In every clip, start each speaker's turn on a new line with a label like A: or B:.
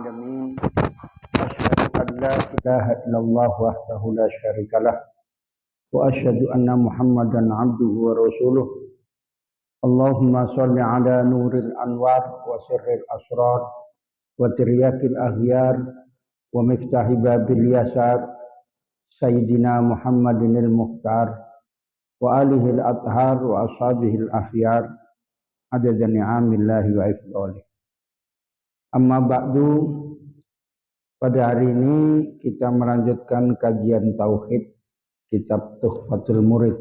A: Alamin. Asyhadu an la ilaha illallah wahdahu la syarikalah wa asyhadu anna Muhammadan abduhu wa rasuluh. Allahumma shalli ala nuril anwar wa sirril asrar wa tiryakil aghyar wa miftahi babil yasar sayyidina Muhammadinil muhtar wa alihil athhar wa ashabihil akhyar adada ni'amillahi wa ifdalih. Amma ba'du, pada hari ini kita melanjutkan kajian Tauhid kitab Tuhfatul Murid.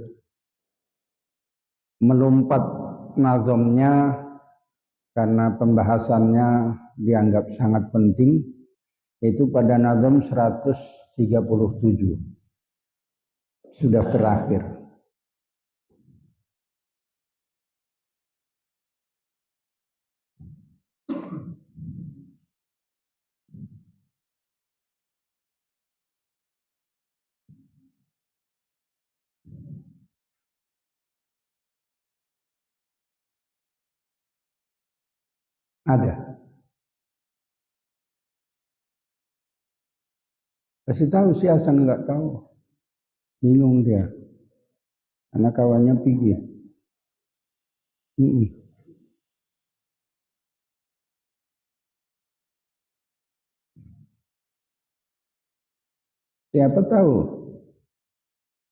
A: Melompat nazamnya karena pembahasannya dianggap sangat penting, yaitu pada nazam 137. Sudah terakhir. Ada. Kasih tahu si Hasan nggak tahu. Bingung dia. Anak kawannya pergi. Siapa tahu?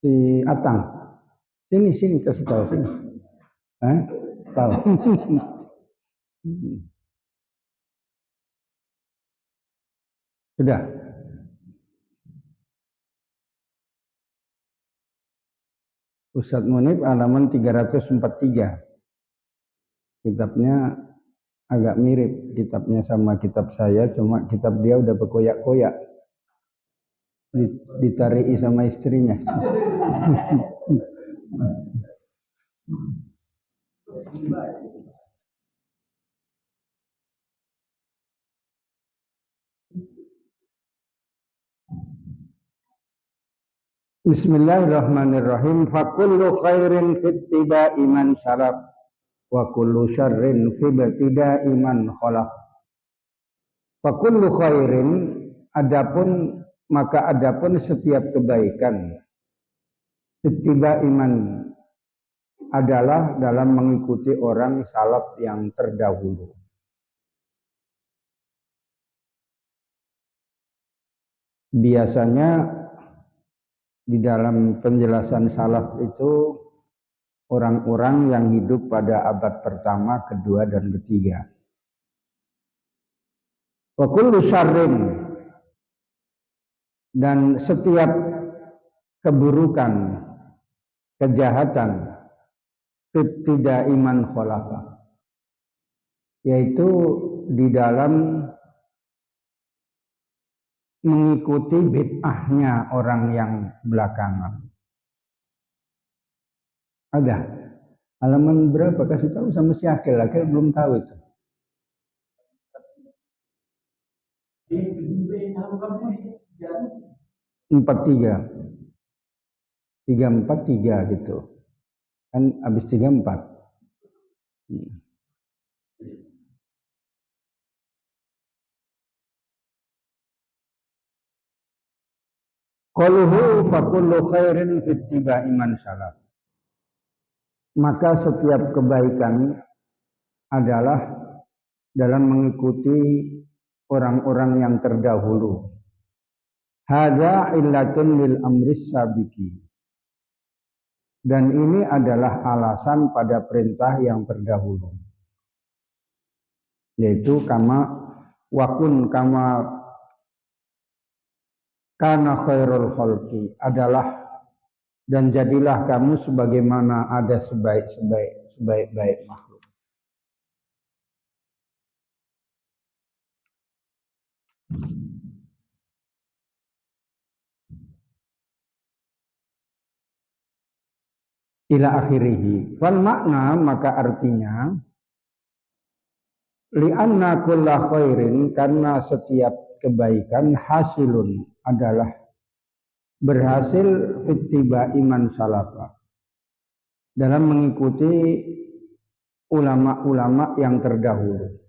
A: Si Atang. Sini kasih tahu sini. Tahu. Sudah. Ustadz Munib halaman 343. Kitabnya agak mirip kitabnya sama kitab saya, cuma kitab dia udah berkoyak-koyak. Ditariki sama istrinya. Bismillahirrahmanirrahim. Fakullu khairin fittiba'i man syarab wa kullu syarrin fibtida'i man khalaq. Fakullu khairin, adapun setiap kebaikan, fittiba'i man adalah dalam mengikuti orang salaf yang terdahulu. Biasanya di dalam penjelasan salaf itu orang-orang yang hidup pada abad pertama, kedua, dan ketiga. Wa kullu syarrin, dan setiap keburukan, kejahatan, tidak iman kholafa, yaitu di dalam mengikuti bid'ahnya orang yang belakangan. Ada halaman berapa? Kasih tahu sama si Akil belum tahu itu. 343 gitu. Kan habis 34. Qaluhu fa kullu khairin fi ittiba'i man salaf. Maka setiap kebaikan adalah dalam mengikuti orang-orang yang terdahulu. Hadza illatun lil amris sabiqi. Dan ini adalah alasan pada perintah yang terdahulu. Yaitu wakun kama kana khairul khalqi, adalah dan jadilah kamu sebagaimana ada sebaik-baik makhluk. Ila akhirih. Wal makna, maka artinya li'anna kulla khairin, karena setiap kebaikan hasilun adalah berhasil fittiba iman salafa, dalam mengikuti ulama-ulama yang terdahulu.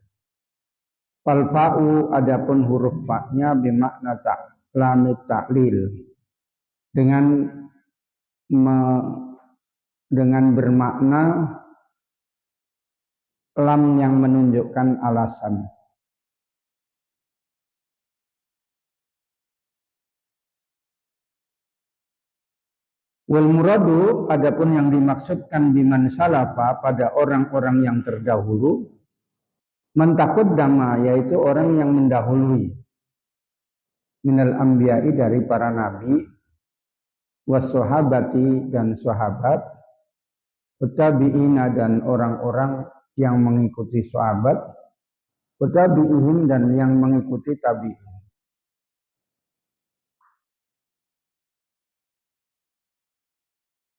A: Fal fa'u adapun huruf fa-nya bimakna lamit ta'lil dengan bermakna lam yang menunjukkan alasan. Wal muradu adapun yang dimaksudkan biman salafa pada orang-orang yang terdahulu, mentakut dama yaitu orang yang mendahului, minal anbiya'i dari para nabi, was sahabati dan sahabat, tabi'ina dan orang-orang yang mengikuti sahabat, tabi'ihim dan yang mengikuti tabi'in.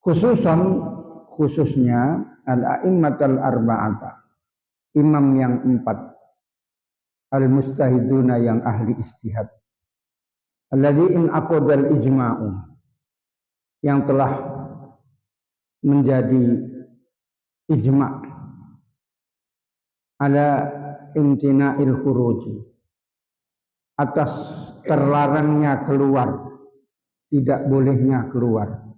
A: Khususnya al-a'immatal arba'ata, imam yang 4, al-mustahiduna yang ahli istihad, alladzi in aqdal ijma'u, yang telah menjadi ijma' ala imtina'il khuruji, atas terlarangnya keluar, tidak bolehnya keluar,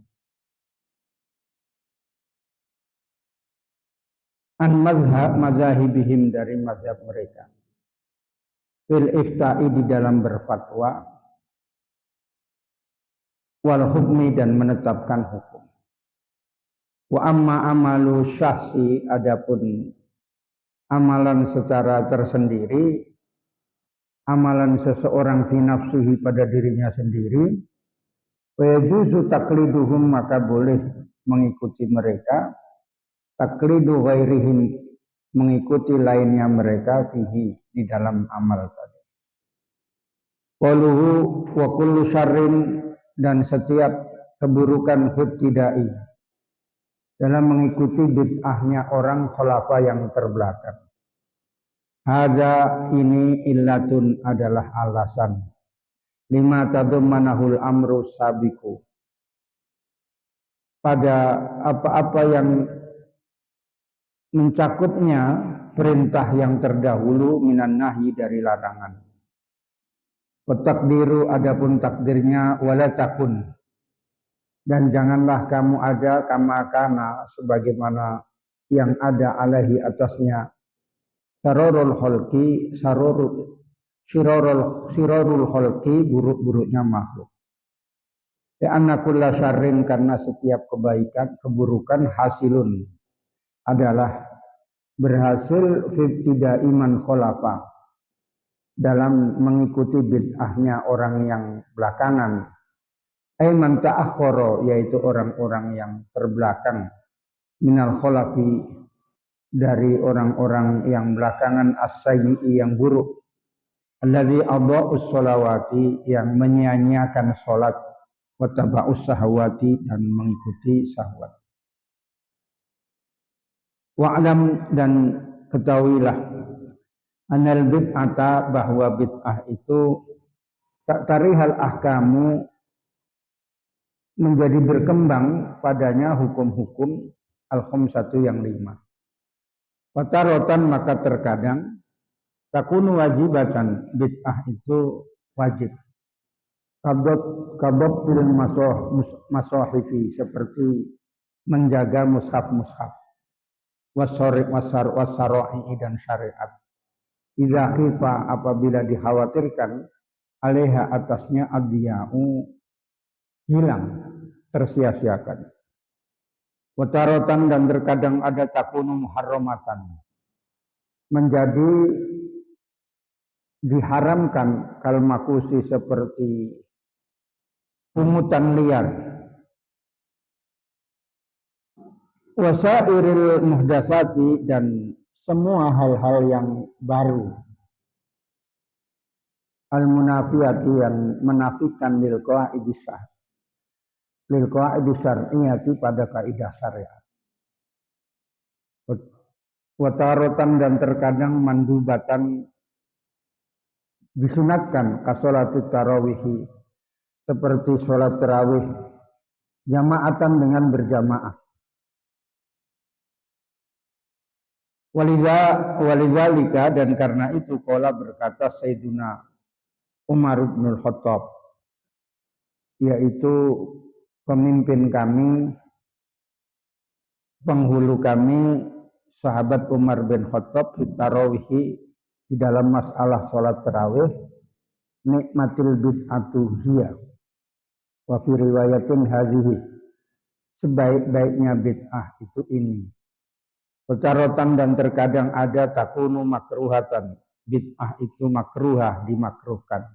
A: an mazhabihim dari mazhab mereka, fil ifta'i di dalam berfatwa, wal hukmi dan menetapkan hukum. Wa amma amalu syahsi adapun amalan secara tersendiri, amalan seseorang fi nafsihi pada dirinya sendiri, wa yajuzu taqliduhum maka boleh mengikuti mereka, taklidu ghairihim mengikuti lainnya mereka fihi di dalam amal tadi. Qaluhu wa kullu syarrin dan setiap keburukan ibtidai dalam mengikuti bid'ahnya orang khulafa yang terbelakang. Hadza ini illatun adalah alasan lima tadammanahul amru sabiqu pada apa-apa yang mencakupnya perintah yang terdahulu minan nahyi dari larangan. Wa taqdiru adapun takdirnya wala takun dan janganlah kamu ada kama kana sebagaimana yang ada alaihi atasnya sarorul khalqi sirorul khalqi buruk-buruknya makhluk. Ya anna kulla syarrin karena setiap kebaikan keburukan hasilun adalah berhasil fitida iman khulafa dalam mengikuti bid'ahnya orang yang belakangan. Man ta'akhkhara yaitu orang-orang yang terbelakang minal khulafi dari orang-orang yang belakangan as-sayyi'i yang buruk, alladzi adha'us sholawati yang menyia-nyiakan salat, wa taba'us sahawati dan mengikuti syahwat. Wa'lam dan ketahuilah anal bid'ata bahwa bid'ah itu tak tarihal ahkamu menjadi berkembang padanya hukum-hukum al-khamsatu yang 5. Fatarotan maka terkadang takunu wajibatan bid'ah itu wajib. Kabab bil masahifi seperti menjaga mushaf-mushaf. Wasaro'i dan syariat. Idza khifa apabila dikhawatirkan alaiha atasnya adiya'u hilang, tersia-siakan. Watarotan dan terkadang ada takunu muharramatan menjadi diharamkan kalmakusi seperti pungutan liar. Wasairil muhdasati dan semua hal-hal yang baru. Al-munafiyati yang menafikan lil qawaidis syar'iyyati pada kaidah syariat. Watarotan dan terkadang mandubatan disunatkan kasolati tarawihi seperti sholat tarawih jamaatan dengan berjamaah. Walidzalika, dan karena itu qala berkata Sayyiduna Umar bin Khattab, yaitu pemimpin kami, penghulu kami, sahabat Umar bin Khattab, fitarawih, di dalam masalah sholat tarawih, nikmatil bid'atu hiya wa fi riwayatin hadhihi, sebaik-baiknya bid'ah itu ini. Pecarotan, dan terkadang ada takunu makruhatan, bid'ah itu makruhah, dimakruhkan.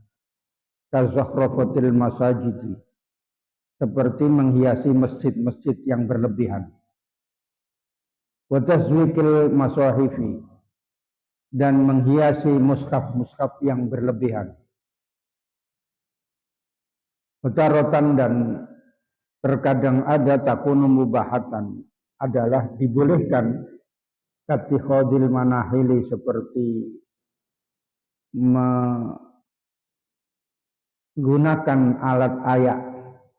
A: Kazakhrafatil masajidi, seperti menghiasi masjid-masjid yang berlebihan. Wa tazwikil masahifi, dan menghiasi mushaf-mushaf yang berlebihan. Pecarotan, dan terkadang ada takunu mubahatan, adalah dibolehkan, katikhadil manahili, seperti menggunakan alat ayak,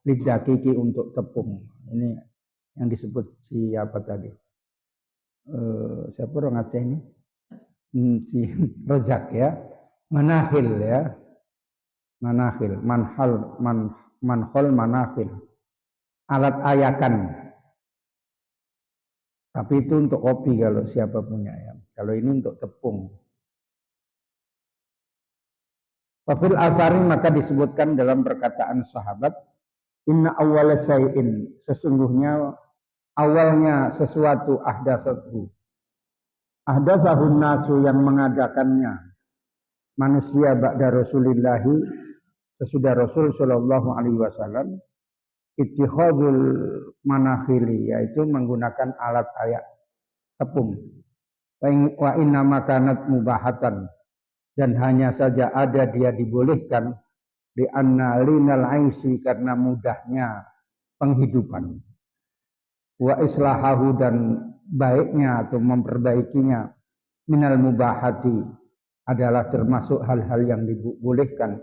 A: lidakiki, untuk tepung. Ini yang disebut siapa tadi? Siapa orang Aceh ini? Si Rejak ya. Manahil ya. Manahil, manhol manahil. Alat ayakan. Tapi itu untuk kopi kalau siapa punya ya. Kalau ini untuk tepung. Wafil asarin, maka disebutkan dalam perkataan sahabat, inna awwala syai'in, sesungguhnya awalnya sesuatu, ahdasahun nasu, yang mengadakannya manusia ba'da Rasulillahi, sesudah Rasul sallallahu alaihi wasallam, ittikhadul manakhili, yaitu menggunakan alat ayak tepung. Wa inna makanat mubahatan, dan hanya saja ada dia dibolehkan, di anna linal aisi, karena mudahnya penghidupan. Wa islahahu, dan baiknya atau memperbaikinya, minal mubahati, adalah termasuk hal-hal yang dibolehkan.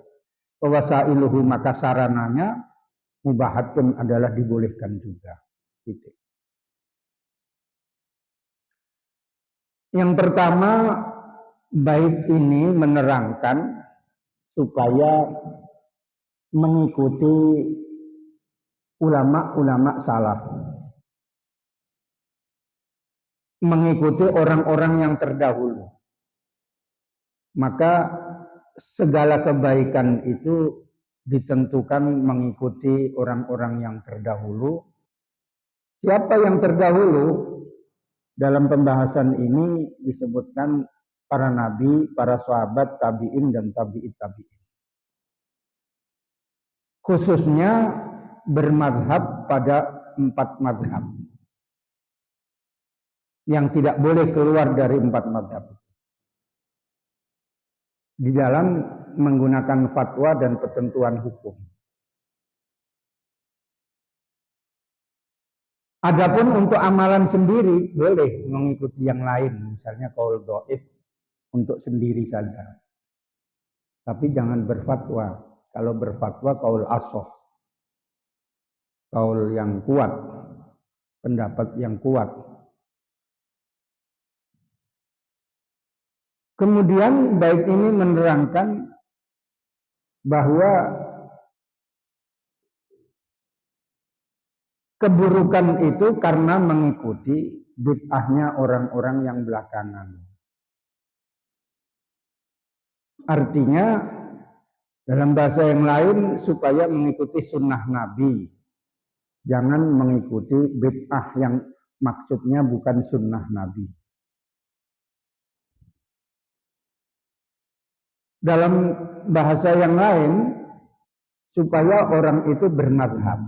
A: Wasailuhu, maka sarananya mubahatun, adalah dibolehkan juga. Gitu. Yang pertama, bait ini menerangkan supaya mengikuti ulama-ulama salaf, mengikuti orang-orang yang terdahulu. Maka segala kebaikan itu ditentukan mengikuti orang-orang yang terdahulu. Siapa yang terdahulu? Dalam pembahasan ini disebutkan para nabi, para sahabat, tabi'in, dan tabi'it tabi'in. Khususnya bermadhab pada 4 madhab. Yang tidak boleh keluar dari 4 madhab. Di dalam menggunakan fatwa dan ketentuan hukum. Adapun untuk amalan sendiri boleh mengikuti yang lain, misalnya qaul dhaif untuk sendiri saja. Tapi jangan berfatwa. Kalau berfatwa qaul ashah, qaul yang kuat, pendapat yang kuat. Kemudian bait ini menerangkan bahwa keburukan itu karena mengikuti bid'ahnya orang-orang yang belakangan. Artinya dalam bahasa yang lain, supaya mengikuti sunnah Nabi. Jangan mengikuti bid'ah yang maksudnya bukan sunnah Nabi. Dalam bahasa yang lain, supaya orang itu bermadhab.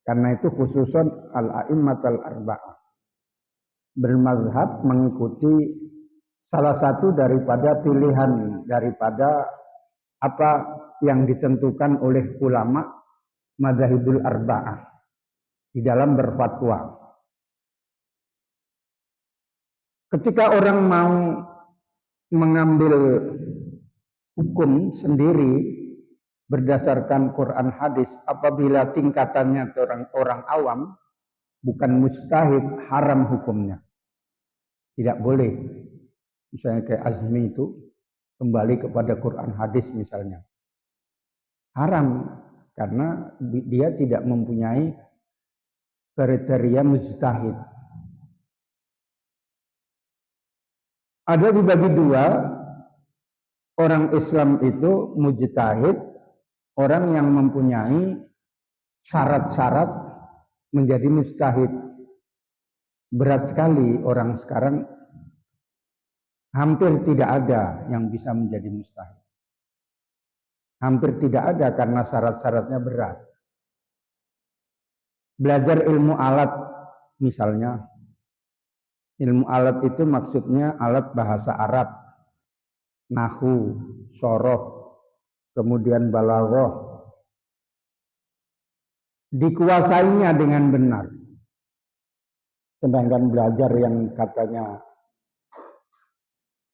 A: Karena itu khususan al-a'immatul arba'ah. Bermadhab mengikuti salah satu daripada pilihan, daripada apa yang ditentukan oleh ulama madzhabul arba'ah di dalam berfatwa. Ketika orang mau mengambil hukum sendiri berdasarkan Quran hadis, apabila tingkatannya orang awam, bukan mujtahid, haram hukumnya. Tidak boleh. Misalnya kayak Azmi itu kembali kepada Quran hadis misalnya. Haram karena dia tidak mempunyai kriteria mujtahid. Ada dibagi dua, orang Islam itu mujtahid, orang yang mempunyai syarat-syarat menjadi mujtahid. Berat sekali orang sekarang, hampir tidak ada yang bisa menjadi mujtahid. Hampir tidak ada karena syarat-syaratnya berat. Belajar ilmu alat misalnya. Ilmu alat itu maksudnya alat bahasa Arab, nahwu, soroh, kemudian balaghah. Dikuasainya dengan benar. Sedangkan belajar yang katanya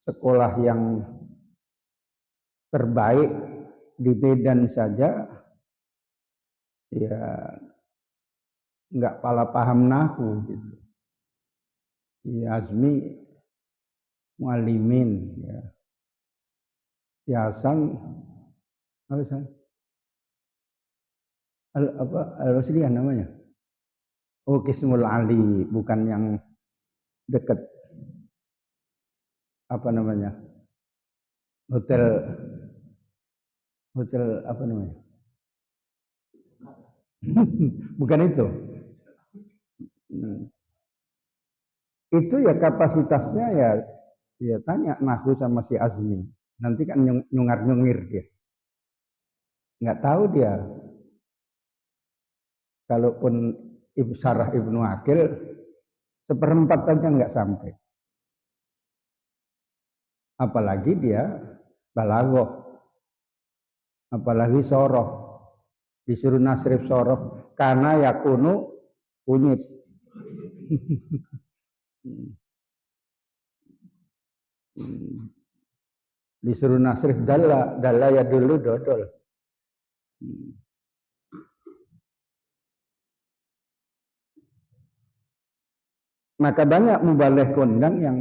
A: sekolah yang terbaik di Medan saja, ya nggak paham nahwu gitu. Ya, Azmi muallimin, ya. Si Hasan apa Hasan? Al-Wasliyah namanya. Oh, Kismul Ali, bukan yang dekat apa namanya? Hotel apa namanya? Bukan itu. Itu ya kapasitasnya ya tanya nahwu sama si Azmi. Nanti kan nyungar-nyungir dia. Nggak tahu dia. Kalaupun Syarah Ibnu Aqil, seperempat aja nggak sampai. Apalagi dia balaghah. Apalagi soroh. Disuruh nasrif soroh. Karena yakunu kunyit. Disuruh nasrif dalla ya dulu dodol. Maka banyak mubaligh kondang yang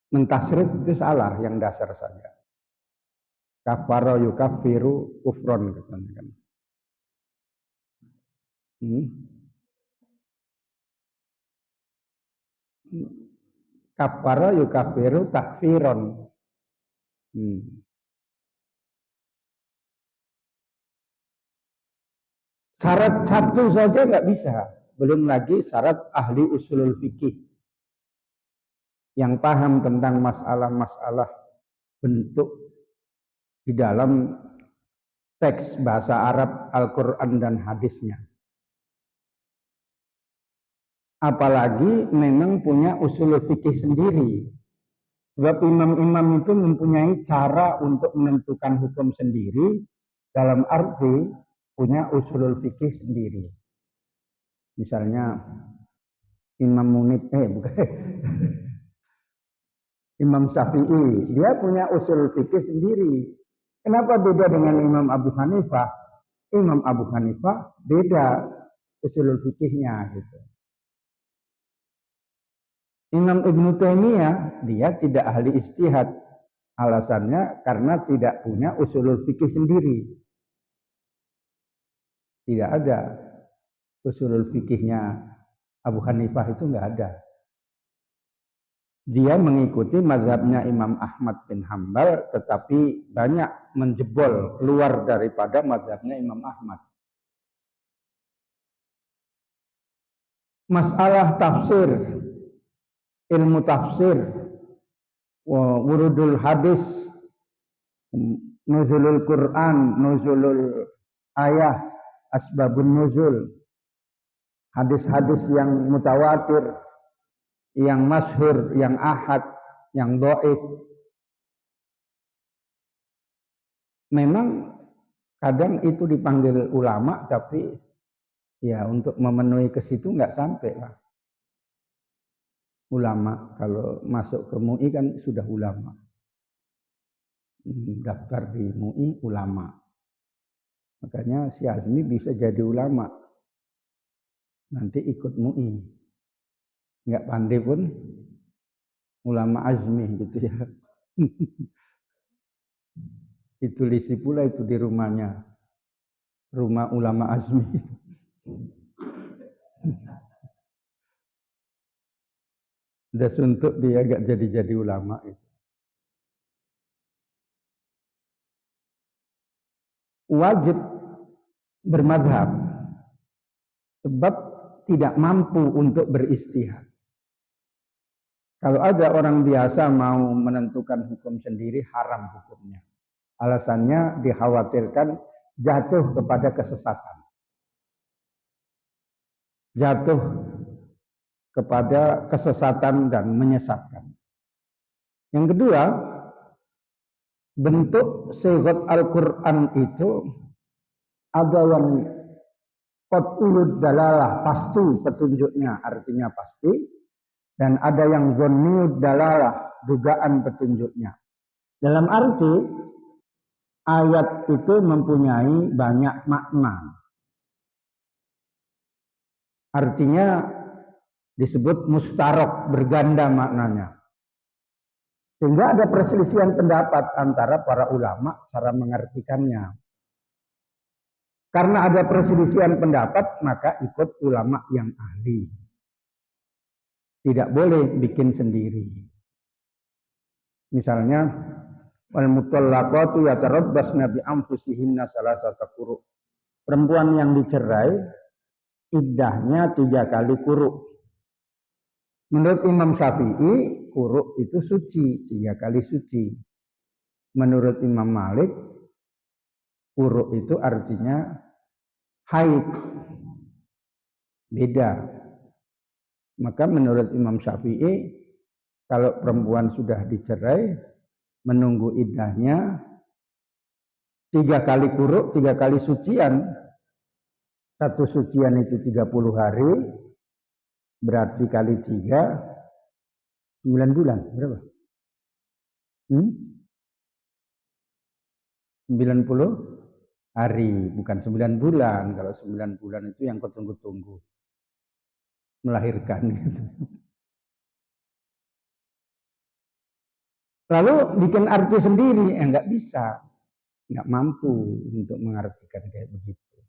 A: mentasrif itu salah, yang dasar saja. Kafara yukafiru kufron katanya kan. Kafara yukafiru takfiron. Syarat satu saja nggak bisa. Belum lagi syarat ahli usulul fikih yang paham tentang masalah-masalah bentuk di dalam teks bahasa Arab Al-Quran dan hadisnya. Apalagi memang punya usulul fikih sendiri. Sebab imam-imam itu mempunyai cara untuk menentukan hukum sendiri, dalam arti punya usulul fikih sendiri. Misalnya Imam Munib, Imam Syafi'i, dia punya usul fikih sendiri. Kenapa beda dengan Imam Abu Hanifah? Imam Abu Hanifah beda usul fikihnya gitu. Imam Ibnu Taimiyah dia tidak ahli ijtihad. Alasannya karena tidak punya usul fikih sendiri. Tidak ada usul fikihnya Abu Hanifah itu nggak ada. Dia mengikuti mazhabnya Imam Ahmad bin Hambal, tetapi banyak menjebol keluar daripada mazhabnya Imam Ahmad. Masalah tafsir, ilmu tafsir, wurudul hadis, nuzulul Quran, nuzulul ayah, asbabun nuzul, hadis-hadis yang mutawatir, yang masyhur, yang ahad, yang dhaif. Memang kadang itu dipanggil ulama, tapi ya untuk memenuhi ke situ nggak sampai lah. Ulama kalau masuk ke MUI kan sudah ulama. Daftar di MUI ulama. Makanya si Azmi bisa jadi ulama. Nanti ikut MUI. nggak pandai pun ulama azmi gitu ya. Ditulisi pula itu di rumahnya, rumah ulama azmi. Udah suntuk dia gak jadi ulama itu. Wajib bermadzhab sebab tidak mampu untuk beristihad. Kalau ada orang biasa mau menentukan hukum sendiri, haram hukumnya. Alasannya dikhawatirkan jatuh kepada kesesatan. Jatuh kepada kesesatan dan menyesatkan. Yang kedua, bentuk sighat Al-Quran itu ada yang qat'iyud dalalah, pasti petunjuknya, artinya pasti. Dan ada yang zonniyud dalalah, dugaan petunjuknya. Dalam arti, ayat itu mempunyai banyak makna. Artinya disebut mustarok, berganda maknanya. Sehingga ada perselisihan pendapat antara para ulama cara mengartikannya. Karena ada perselisihan pendapat, maka ikut ulama yang ahli. Tidak boleh bikin sendiri. Misalnya, wal mutallaqatu yatarabbasna bi anfusihinna salasata quru. Perempuan yang dicerai iddahnya 3 kali quru. Menurut Imam Syafi'i, quru itu suci, 3 kali suci. Menurut Imam Malik, quru itu artinya haid. Beda. Maka menurut Imam Syafi'i, kalau perempuan sudah dicerai, menunggu iddahnya 3 kali quru, 3 kali sucian. Satu sucian itu 30 hari, berarti kali 3, 9 bulan. Berapa? 90 hari, bukan 9 bulan. Kalau 9 bulan itu yang kau tunggu-tunggu. Melahirkan gitu. Lalu bikin arti sendiri, nggak bisa, nggak mampu untuk mengartikan kayak begitu.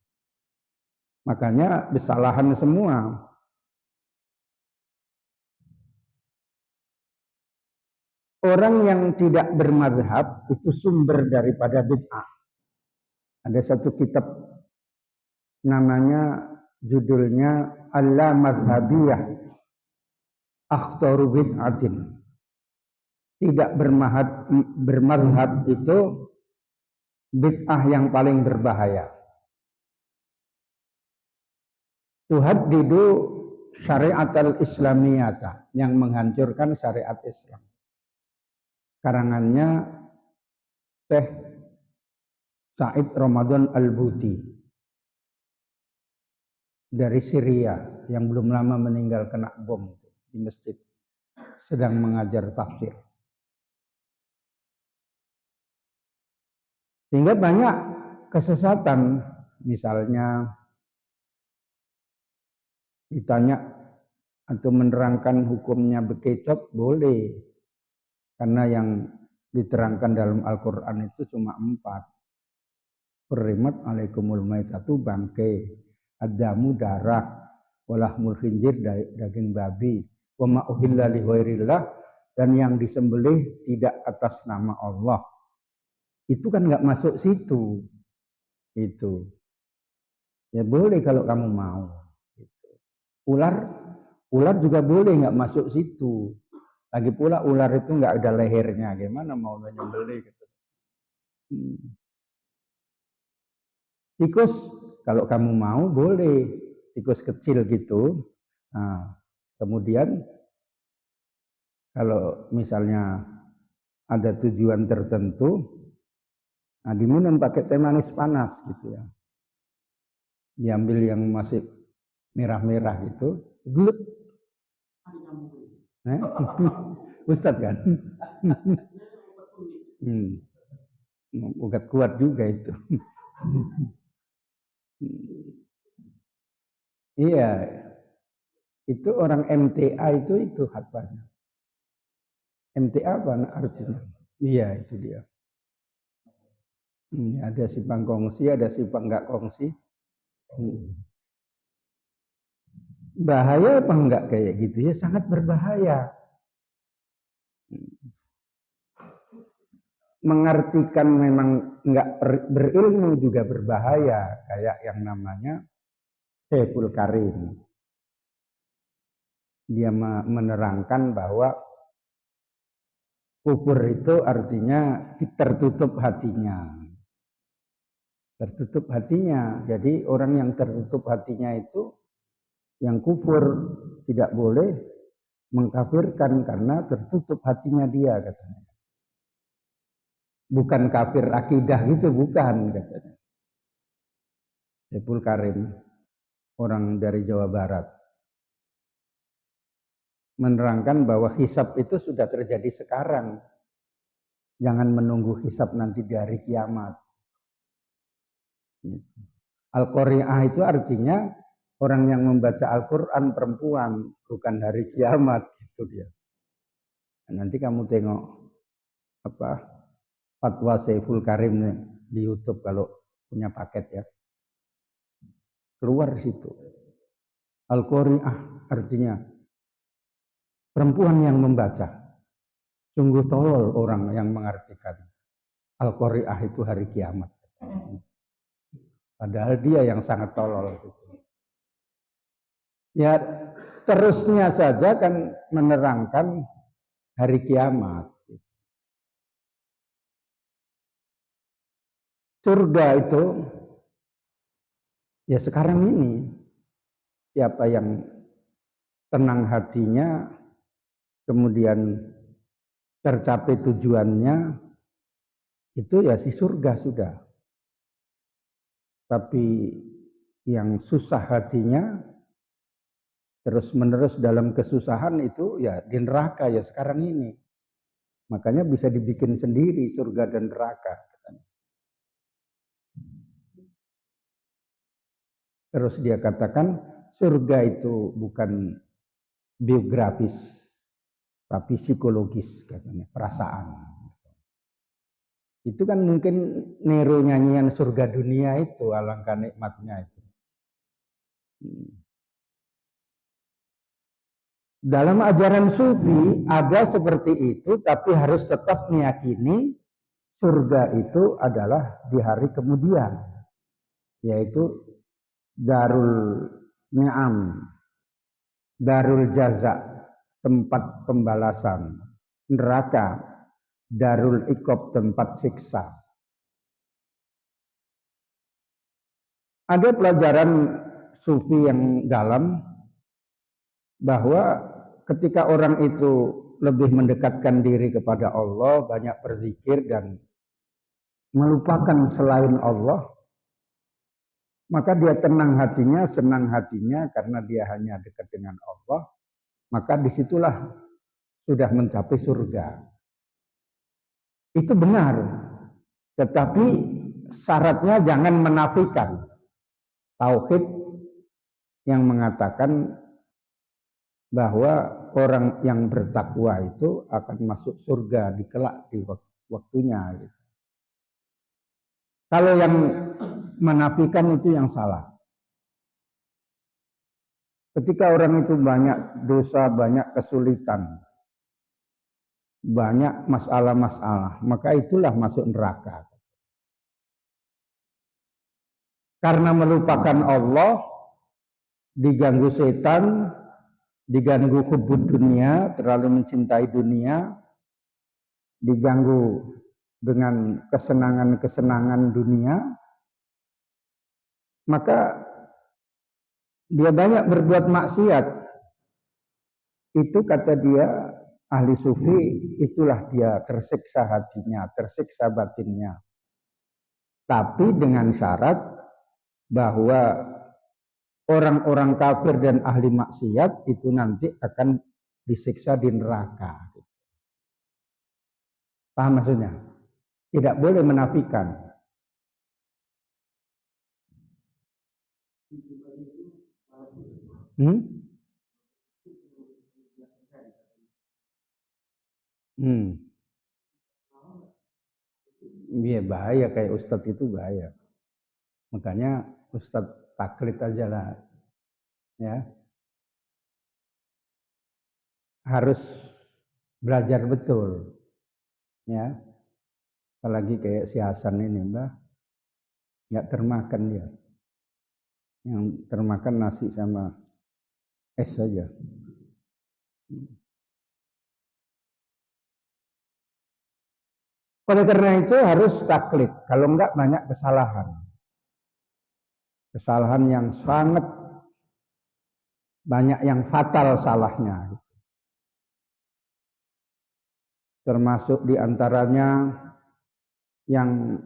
A: Makanya kesalahan semua. Orang yang tidak bermadzhab itu sumber daripada bid'ah. Ada satu kitab namanya, judulnya Al-Madhabiyah Akhtaru Bid'atin. Tidak bermadzhab itu bid'ah yang paling berbahaya. Tuhaddidu syariat al-islamiyata, yang menghancurkan syariat Islam. Karangannya Syekh Said Ramadan Al-Buti dari Syria, yang belum lama meninggal kena bom di masjid, sedang mengajar tafsir. Sehingga banyak kesesatan. Misalnya ditanya atau menerangkan hukumnya bekecot, boleh. Karena yang diterangkan dalam Al-Quran itu cuma 4. Hurrimat alaikumul maitatu, bangkai, adamu, darah, walahmul khinzir, daging babi, wa ma uhilla li ghairillah, dan yang disembelih tidak atas nama Allah. Itu kan nggak masuk situ. Itu. Ya boleh kalau kamu mau. Ular juga boleh nggak masuk situ. Lagi pula ular itu nggak ada lehernya. Gimana mau menyembelih gitu. Tikus kalau kamu mau boleh. Tikus kecil gitu. Nah, kemudian kalau misalnya ada tujuan tertentu, nah diminum pakai teh manis panas gitu ya. Diambil yang masih merah-merah gitu, gelut. Ustadz kan? Obat kuat juga itu. Iya. Itu orang MTA itu apa? MTA apa artinya? Iya, itu dia. Ada simpang kongsi, ada simpang nggak kongsi. Bahaya apa enggak kayak gitu ya? Sangat berbahaya. Mengartikan memang enggak berilmu juga berbahaya, kayak yang namanya Saiful Karim. Dia menerangkan bahwa kufur itu artinya tertutup hatinya. Tertutup hatinya. Jadi orang yang tertutup hatinya itu yang kufur tidak boleh mengkafirkan karena tertutup hatinya dia katanya. Bukan kafir akidah gitu, bukan katanya. Saiful Karim, orang dari Jawa Barat, menerangkan bahwa hisab itu sudah terjadi sekarang. Jangan menunggu hisab nanti di hari kiamat. Al-Qari'ah itu artinya orang yang membaca Al-Quran perempuan, bukan hari kiamat, gitu dia. Nanti kamu tengok fatwa Saiful Karim di YouTube kalau punya paket ya. Keluar situ. Al-Qari'ah artinya perempuan yang membaca. Sungguh tolol orang yang mengartikan Al-Qari'ah itu hari kiamat. Padahal dia yang sangat tolol. Ya, terusnya saja kan menerangkan hari kiamat. Surga itu ya sekarang ini, siapa yang tenang hatinya, kemudian tercapai tujuannya, itu ya si surga sudah. Tapi yang susah hatinya, terus menerus dalam kesusahan itu ya di neraka ya sekarang ini. Makanya bisa dibikin sendiri surga dan neraka. Terus dia katakan surga itu bukan biografis, tapi psikologis katanya, perasaan. Itu kan mungkin niru nyanyian surga dunia itu, alangkah nikmatnya itu. Dalam ajaran sufi ada seperti itu, tapi harus tetap meyakini surga itu adalah di hari kemudian, yaitu Darul Ni'am, Darul Jaza, tempat pembalasan. Neraka, Darul Iqab, tempat siksa. Ada pelajaran sufi yang dalam bahwa ketika orang itu lebih mendekatkan diri kepada Allah, banyak berzikir dan melupakan selain Allah, maka dia tenang hatinya, senang hatinya karena dia hanya dekat dengan Allah, maka disitulah sudah mencapai surga. Itu benar, tetapi syaratnya jangan menafikan tauhid yang mengatakan bahwa orang yang bertakwa itu akan masuk surga di kelak di waktunya. Kalau yang menafikan itu yang salah. Ketika orang itu banyak dosa, banyak kesulitan, banyak masalah-masalah, maka itulah masuk neraka. Karena melupakan Allah, diganggu setan, diganggu hubud dunia, terlalu mencintai dunia, diganggu dengan kesenangan-kesenangan dunia, maka dia banyak berbuat maksiat. Itu kata dia, ahli sufi, itulah dia tersiksa hatinya, tersiksa batinnya. Tapi dengan syarat bahwa orang-orang kafir dan ahli maksiat itu nanti akan disiksa di neraka. Paham maksudnya? Tidak boleh menafikan. Iya bahaya, kayak ustadz itu bahaya. Makanya ustadz taklid aja lah, ya. Harus belajar betul, ya. Apalagi kayak si Hasan ini, Mbah, nggak termakan dia. Yang termakan nasi sama es saja. Oleh karena itu harus taklid, kalau enggak banyak kesalahan. Kesalahan yang sangat banyak, yang fatal salahnya. Termasuk diantaranya yang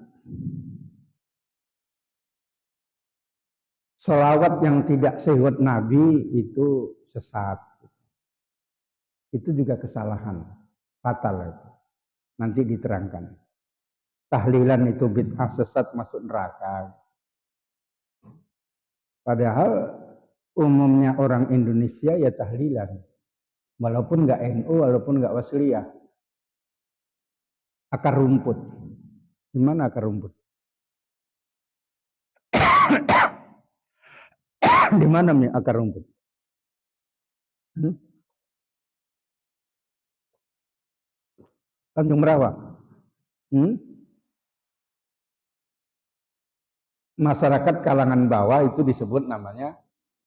A: selawat yang tidak sehut Nabi itu sesat. Itu juga kesalahan fatal itu. Nanti diterangkan. Tahlilan itu bid'ah, sesat, masuk neraka. Padahal umumnya orang Indonesia ya tahlilan. Walaupun nggak NU, walaupun nggak wasliyah. Akar rumput. Gimana akar rumput? Di mana nih akar rumput? Tanjung Merawat. Masyarakat kalangan bawah itu disebut namanya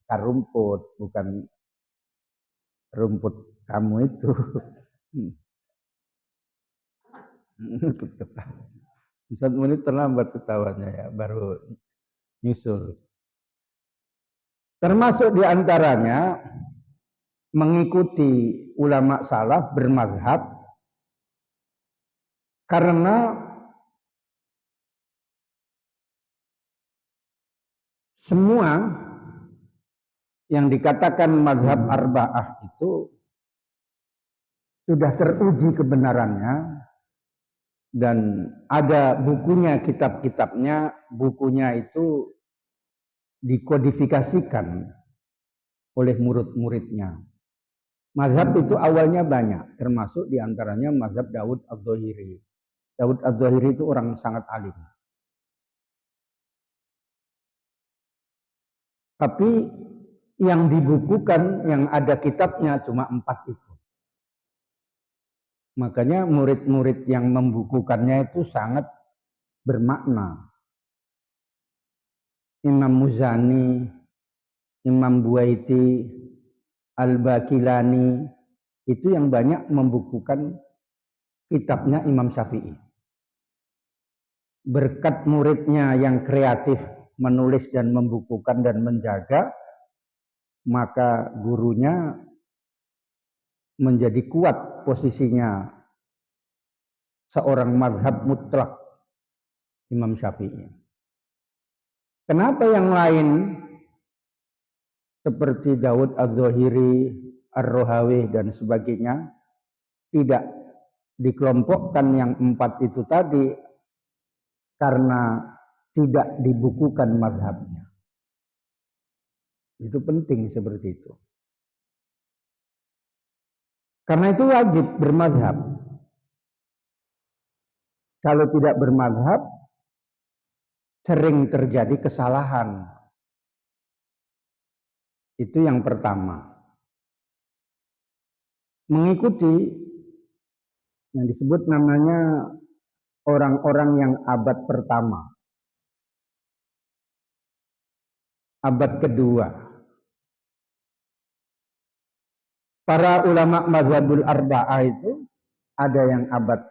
A: akar rumput, bukan rumput kamu itu. Ustaz Munir terlambat ketawanya ya, baru nyusul. Termasuk diantaranya mengikuti ulama salaf bermazhab karena semua yang dikatakan mazhab arba'ah itu sudah teruji kebenarannya dan ada bukunya, kitab-kitabnya, bukunya itu dikodifikasikan oleh murid-muridnya. Mazhab itu awalnya banyak, termasuk diantaranya mazhab Daud Adz-Dzahiri. Daud Adz-Dzahiri itu orang sangat alim. Tapi yang dibukukan, yang ada kitabnya cuma 4 itu. Makanya murid-murid yang membukukannya itu sangat bermakna. Imam Muzani, Imam Buaiti, Al-Baqilani, itu yang banyak membukukan kitabnya Imam Syafi'i. Berkat muridnya yang kreatif menulis dan membukukan dan menjaga, maka gurunya menjadi kuat posisinya seorang mazhab mutlak Imam Syafi'i. Kenapa yang lain seperti Daud Adz-Dzahiri, Ar-Rohawi dan sebagainya tidak dikelompokkan yang 4 itu tadi? Karena tidak dibukukan mazhabnya. Itu penting seperti itu. Karena itu wajib bermazhab. Kalau tidak bermazhab, sering terjadi kesalahan. Itu yang pertama. Mengikuti yang disebut namanya orang-orang yang abad pertama, abad kedua. Para ulama mazhabul arba'ah itu ada yang abad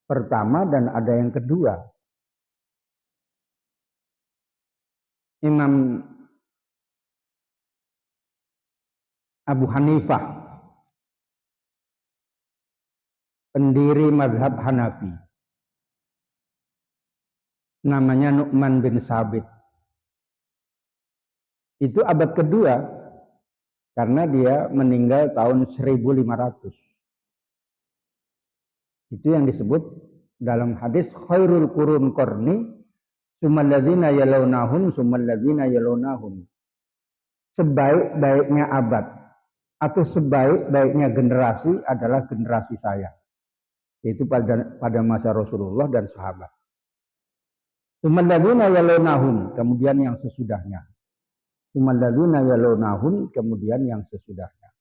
A: pertama dan ada yang kedua. Imam Abu Hanifah, pendiri mazhab Hanafi, namanya Nu'man bin Sabit. Itu abad kedua karena dia meninggal tahun 1500. Itu yang disebut dalam hadis khairul qurun qarni sumalladzina yalawnahum sumalladzina yalawnahum. Sebaik-baiknya abad atau sebaik-baiknya generasi adalah generasi saya. Yaitu pada masa Rasulullah dan sahabat. Tsumalladzina yalunahum, kemudian yang sesudahnya. Tsumalladzina yalunahum, kemudian yang sesudahnya.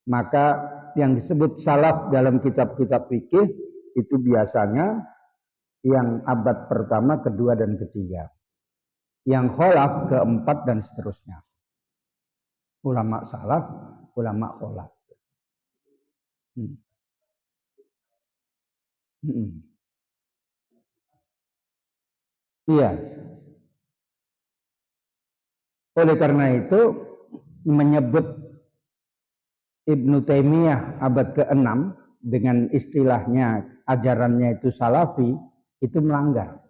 A: Maka yang disebut salaf dalam kitab-kitab fikih itu biasanya yang abad pertama, kedua, dan ketiga. Yang kholaf keempat dan seterusnya. Ulama salaf, ulama kholaf. Iya. Oleh karena itu menyebut Ibnu Taimiyah abad ke-6 dengan istilahnya ajarannya itu salafi itu melanggar.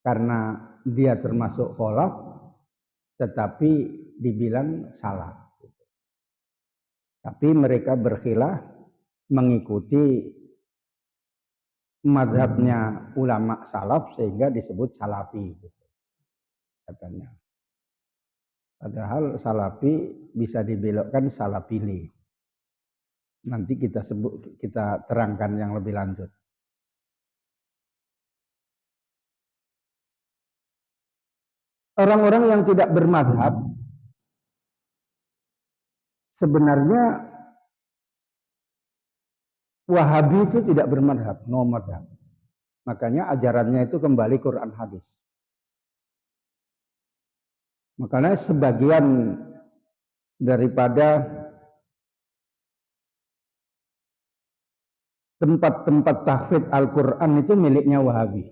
A: Karena dia termasuk kholaf tetapi dibilang salah. Tapi mereka berkhilaf mengikuti mazhabnya ulama salaf sehingga disebut salafi gitu, katanya. Padahal salafi bisa dibelokkan salafili. Nanti kita terangkan yang lebih lanjut. Orang-orang yang tidak bermadhab sebenarnya Wahabi itu tidak bermadhab, no madhab. Makanya ajarannya itu kembali Quran hadis. Makanya sebagian daripada tempat-tempat tahfidz Al-Quran itu miliknya Wahabi.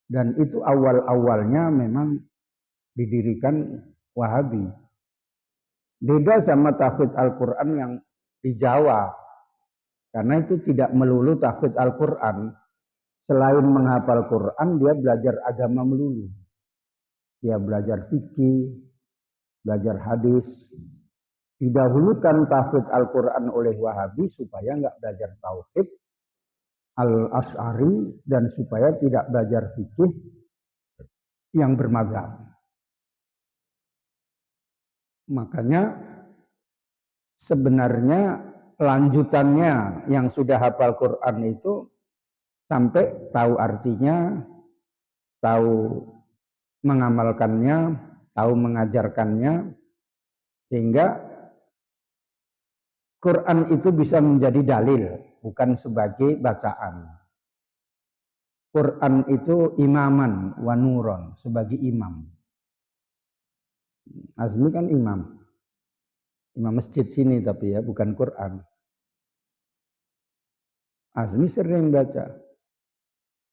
A: Dan itu awal-awalnya memang didirikan Wahabi. Beda sama tahfidz Al-Quran yang di Jawa. Karena itu tidak melulu tahfidz Al-Quran. Selain menghafal Quran, dia belajar agama melulu. Dia belajar fikih, belajar hadis. Didahulukan tahfidz Al-Quran oleh Wahabi supaya nggak belajar tauhid Al-Asy'ari dan supaya tidak belajar fikih yang bermadzhab. Makanya sebenarnya lanjutannya yang sudah hafal Quran itu sampai tahu artinya, tahu mengamalkannya, tahu mengajarkannya, sehingga Quran itu bisa menjadi dalil, bukan sebagai bacaan. Quran itu imaman wa nuron, sebagai imam. Azmi kan imam. Imam masjid sini tapi ya, bukan Quran. Azmi sering baca.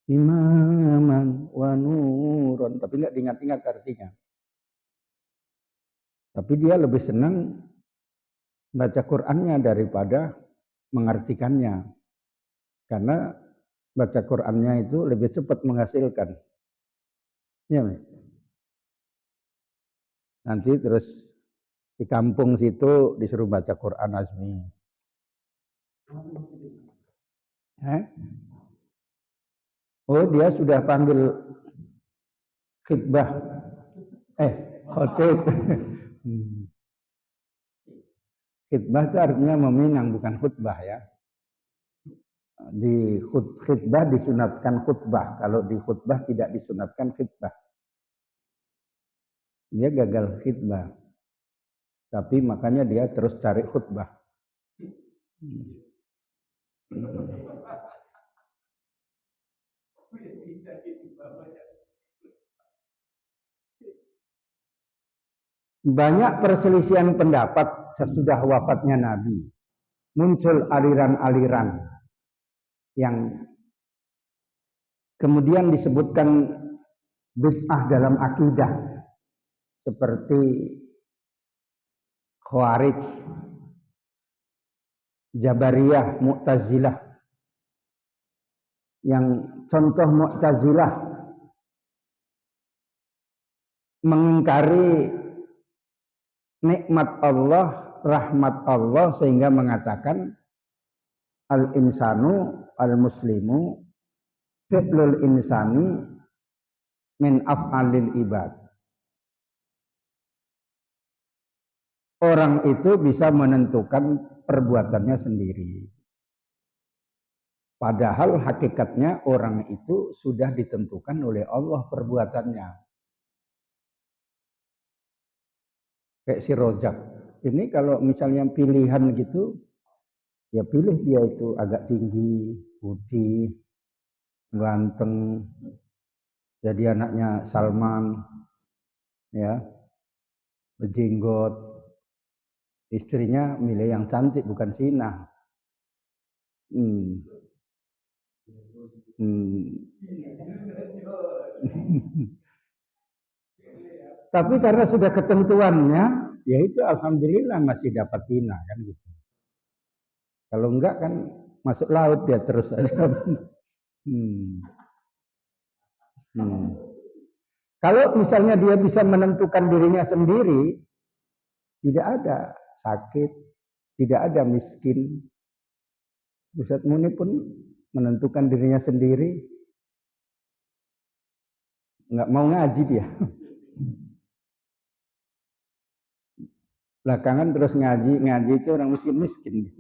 A: Imaman wa nuron, tapi nggak diingat-ingat artinya. Tapi dia lebih senang baca Qur'annya daripada mengartikannya. Karena baca Qur'annya itu lebih cepat menghasilkan. Ya, nanti terus di kampung situ disuruh baca Qur'an Azmi. Oh, dia sudah panggil khutbah. Khotib. Khutbah itu artinya meminang, bukan khutbah ya. Di khutbah disunatkan khutbah. Kalau di khutbah tidak disunatkan khutbah. Dia gagal khutbah. Tapi makanya dia terus cari khutbah. Banyak perselisihan pendapat sesudah wafatnya Nabi. Muncul aliran-aliran yang kemudian disebutkan bid'ah dalam akidah. Seperti Khawarij, Jabariyah, Mu'tazilah. Yang contoh Mu'tazilah mengingkari nikmat Allah, rahmat Allah sehingga mengatakan al-insanu al-muslimu fi'lul insani min af'alil ibad. Orang itu bisa menentukan perbuatannya sendiri. Padahal hakikatnya orang itu sudah ditentukan oleh Allah perbuatannya. Kayak si Rojak. Ini kalau misalnya pilihan gitu, ya pilih dia itu agak tinggi, putih, ganteng, jadi anaknya Salman, ya, berjenggot. Istrinya milih yang cantik, bukan Sina. Tapi karena sudah ketentuannya, ya itu alhamdulillah masih dapat Tina kan gitu. Kalau enggak kan masuk laut dia terus aja. Kalau misalnya dia bisa menentukan dirinya sendiri, tidak ada sakit, tidak ada miskin. Ustadz Muni pun menentukan dirinya sendiri, nggak mau ngaji dia. Belakangan terus ngaji itu orang miskin.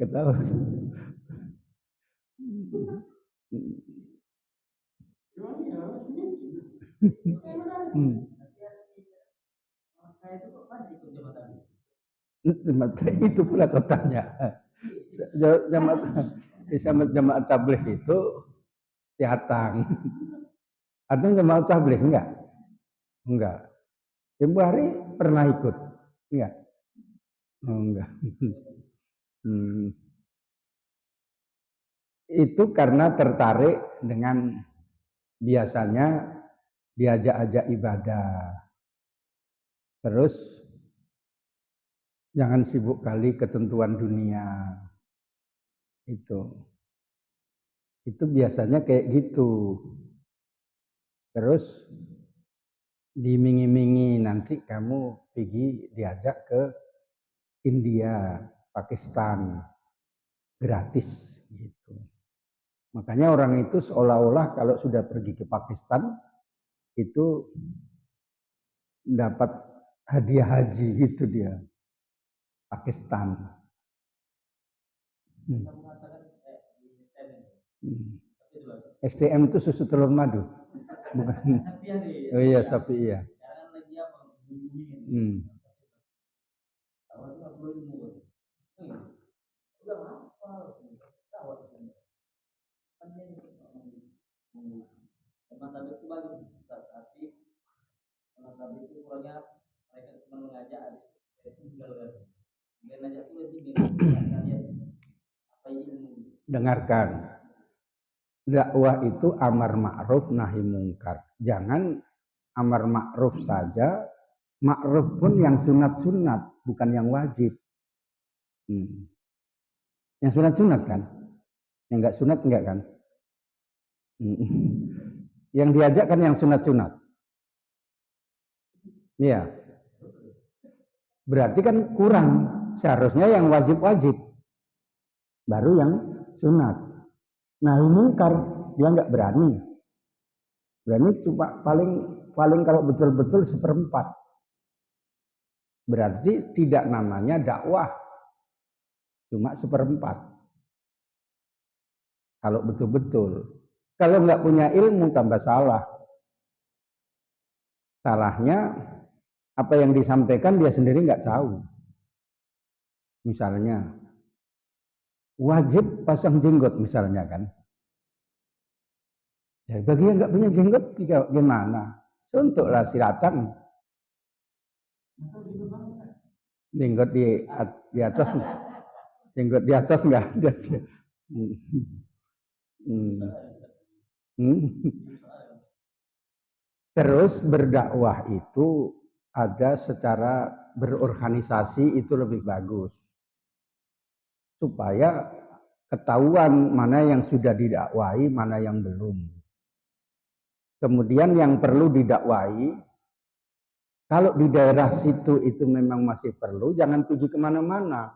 A: Ketawa. Itu pula kotanya. Jamaah tabligh itu Cihatang. Atau jamaah tabligh enggak. Tempo hari pernah ikut? Enggak. Oh, enggak. Itu karena tertarik dengan biasanya diajak-ajak ibadah. Terus jangan sibuk kali ketentuan dunia. Itu biasanya kayak gitu. Terus dimingi-mingi nanti kamu pergi diajak ke India, Pakistan, gratis gitu. Makanya orang itu seolah-olah kalau sudah pergi ke Pakistan itu dapat hadiah haji gitu dia. Pakistan. STM itu susu telur madu. Bukan. Oh iya, sapi iya. Dengarkan. Dakwah itu amar ma'ruf nahi mungkar. Jangan amar ma'ruf saja, ma'ruf pun yang sunat-sunat, bukan yang wajib. Yang sunat-sunat kan? Yang enggak sunat enggak kan? Yang diajak kan yang sunat-sunat. Iya. Berarti kan kurang. Seharusnya yang wajib-wajib. Baru yang sunat. Nah ini mungkar dia nggak berani. Berani cuma paling kalau betul-betul seperempat. Berarti tidak namanya dakwah. Cuma seperempat. Kalau betul-betul. Kalau nggak punya ilmu tambah salah. Salahnya apa yang disampaikan dia sendiri nggak tahu. Misalnya wajib pasang jenggot misalnya kan. Ya, bagi yang nggak punya jenggot gimana? Untuklah silakan. Jenggot di atas, jenggot di atas nggak ada. Terus berdakwah itu ada secara berorganisasi itu lebih bagus. Supaya ketahuan mana yang sudah didakwahi, mana yang belum. Kemudian yang perlu didakwahi, kalau di daerah situ itu memang masih perlu, jangan pergi kemana-mana.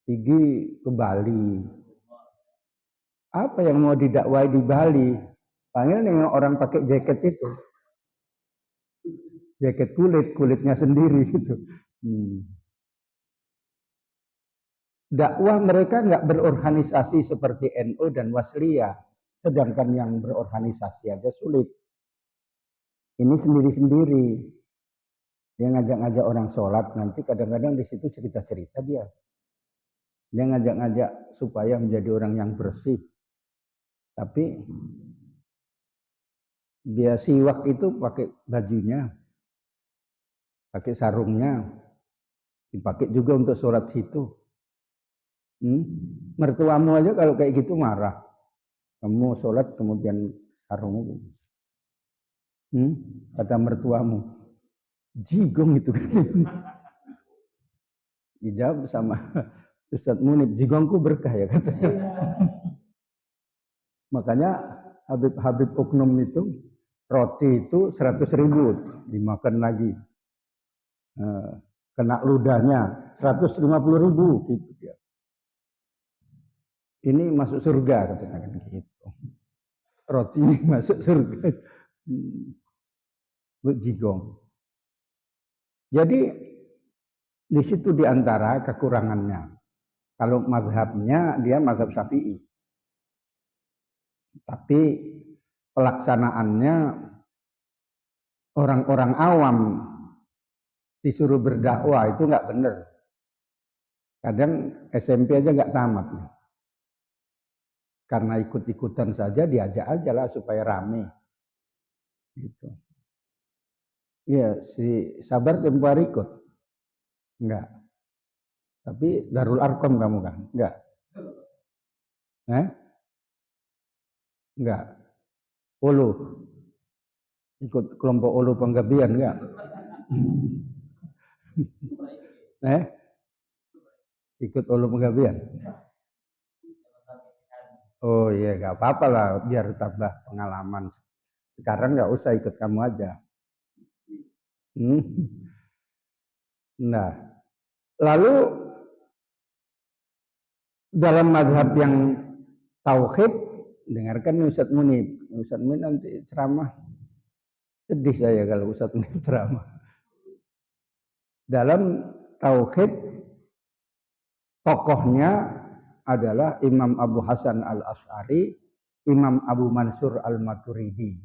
A: Pergi ke Bali. Apa yang mau didakwahi di Bali? Panggil dengan orang pakai jaket itu. Jaket kulitnya sendiri gitu. Dakwah mereka nggak berorganisasi seperti NU dan Wasliyah, sedangkan yang berorganisasi aja sulit. Ini sendiri-sendiri. Dia ngajak-ngajak orang sholat, nanti kadang-kadang di situ cerita-cerita dia. Dia ngajak-ngajak supaya menjadi orang yang bersih. Tapi dia siwak itu pakai bajunya, pakai sarungnya, dipakai juga untuk sholat situ. Mertuamu aja kalau kayak gitu marah. Kamu sholat kemudian sarungmu. Kata mertuamu, jigong itu kan. Dijawab sama Ustadz Munib, jigongku berkah ya katanya. Makanya Habib Oknum itu roti itu 100.000 dimakan lagi. Kena ludahnya 150.000 gitu dia. Ini masuk surga katanya kan gitu. Roti masuk surga. Jigong. Jadi di situ diantara kekurangannya. Kalau mazhabnya dia mazhab Syafi'i. Tapi pelaksanaannya orang-orang awam disuruh berdakwah itu nggak benar. Kadang SMP aja nggak tamat. Karena ikut-ikutan saja diajak aja lah supaya rame. Gitu. Iya, si Sabar tempo hari ikut. Enggak. Tapi Darul Arkom kamu kan? Enggak. Enggak. Ulu. Ikut kelompok Ulu Penggabian enggak? Ikut Ulu Penggabian? Oh iya, enggak apa-apa lah biar tambah pengalaman. Sekarang enggak usah ikut kamu aja. Nah, lalu dalam mazhab yang tauhid, dengarkan Ustadz Munib. Ustadz Munib nanti ceramah. Sedih saya kalau Ustadz Munib ceramah. Dalam tauhid, tokohnya adalah Imam Abu Hasan al-Asy'ari, Imam Abu Mansur al-Maturidi.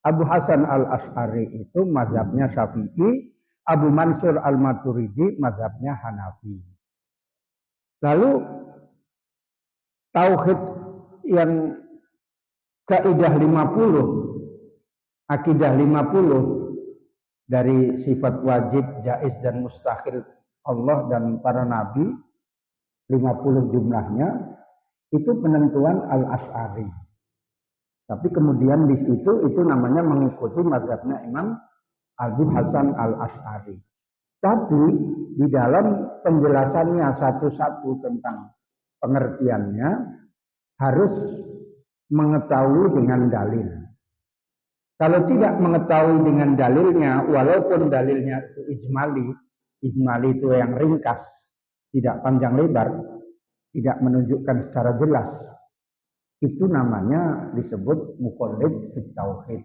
A: Abu Hasan al-Asy'ari itu mazhabnya Syafi'i, Abu Mansur al-Maturidi mazhabnya Hanafi. Lalu tauhid yang kaidah 50, akidah 50 dari sifat wajib, jaiz dan mustahil Allah dan para nabi, 50 jumlahnya, itu penentuan al-Asy'ari. Tapi kemudian di situ itu namanya mengikuti mazhabnya Imam Abu Hasan al-Asy'ari. Tapi di dalam penjelasannya satu-satu tentang pengertiannya harus mengetahui dengan dalil. Kalau tidak mengetahui dengan dalilnya, walaupun dalilnya itu ijmali itu yang ringkas, tidak panjang lebar, tidak menunjukkan secara jelas, itu namanya disebut muqallid fit tauhid.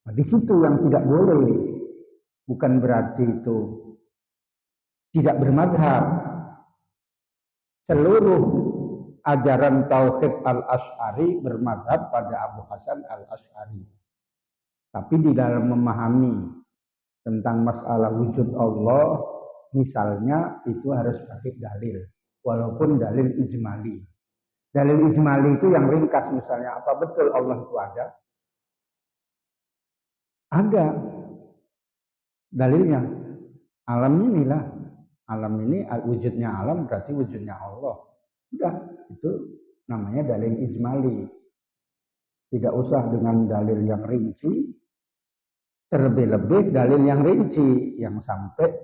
A: Nah, di situ yang tidak boleh, bukan berarti itu tidak bermadzhab. Seluruh ajaran tauhid al-Asy'ari bermadzhab pada Abu Hasan al-Asy'ari. Tapi di dalam memahami tentang masalah wujud Allah, misalnya itu harus pakai dalil, walaupun dalil ijmali. Dalil ijmali itu yang ringkas, misalnya apa betul Allah itu ada? Ada dalilnya. Alam inilah, alam ini wujudnya alam berarti wujudnya Allah. Sudah, itu namanya dalil ijmali. Tidak usah dengan dalil yang rinci, terlebih-lebih dalil yang rinci, yang sampai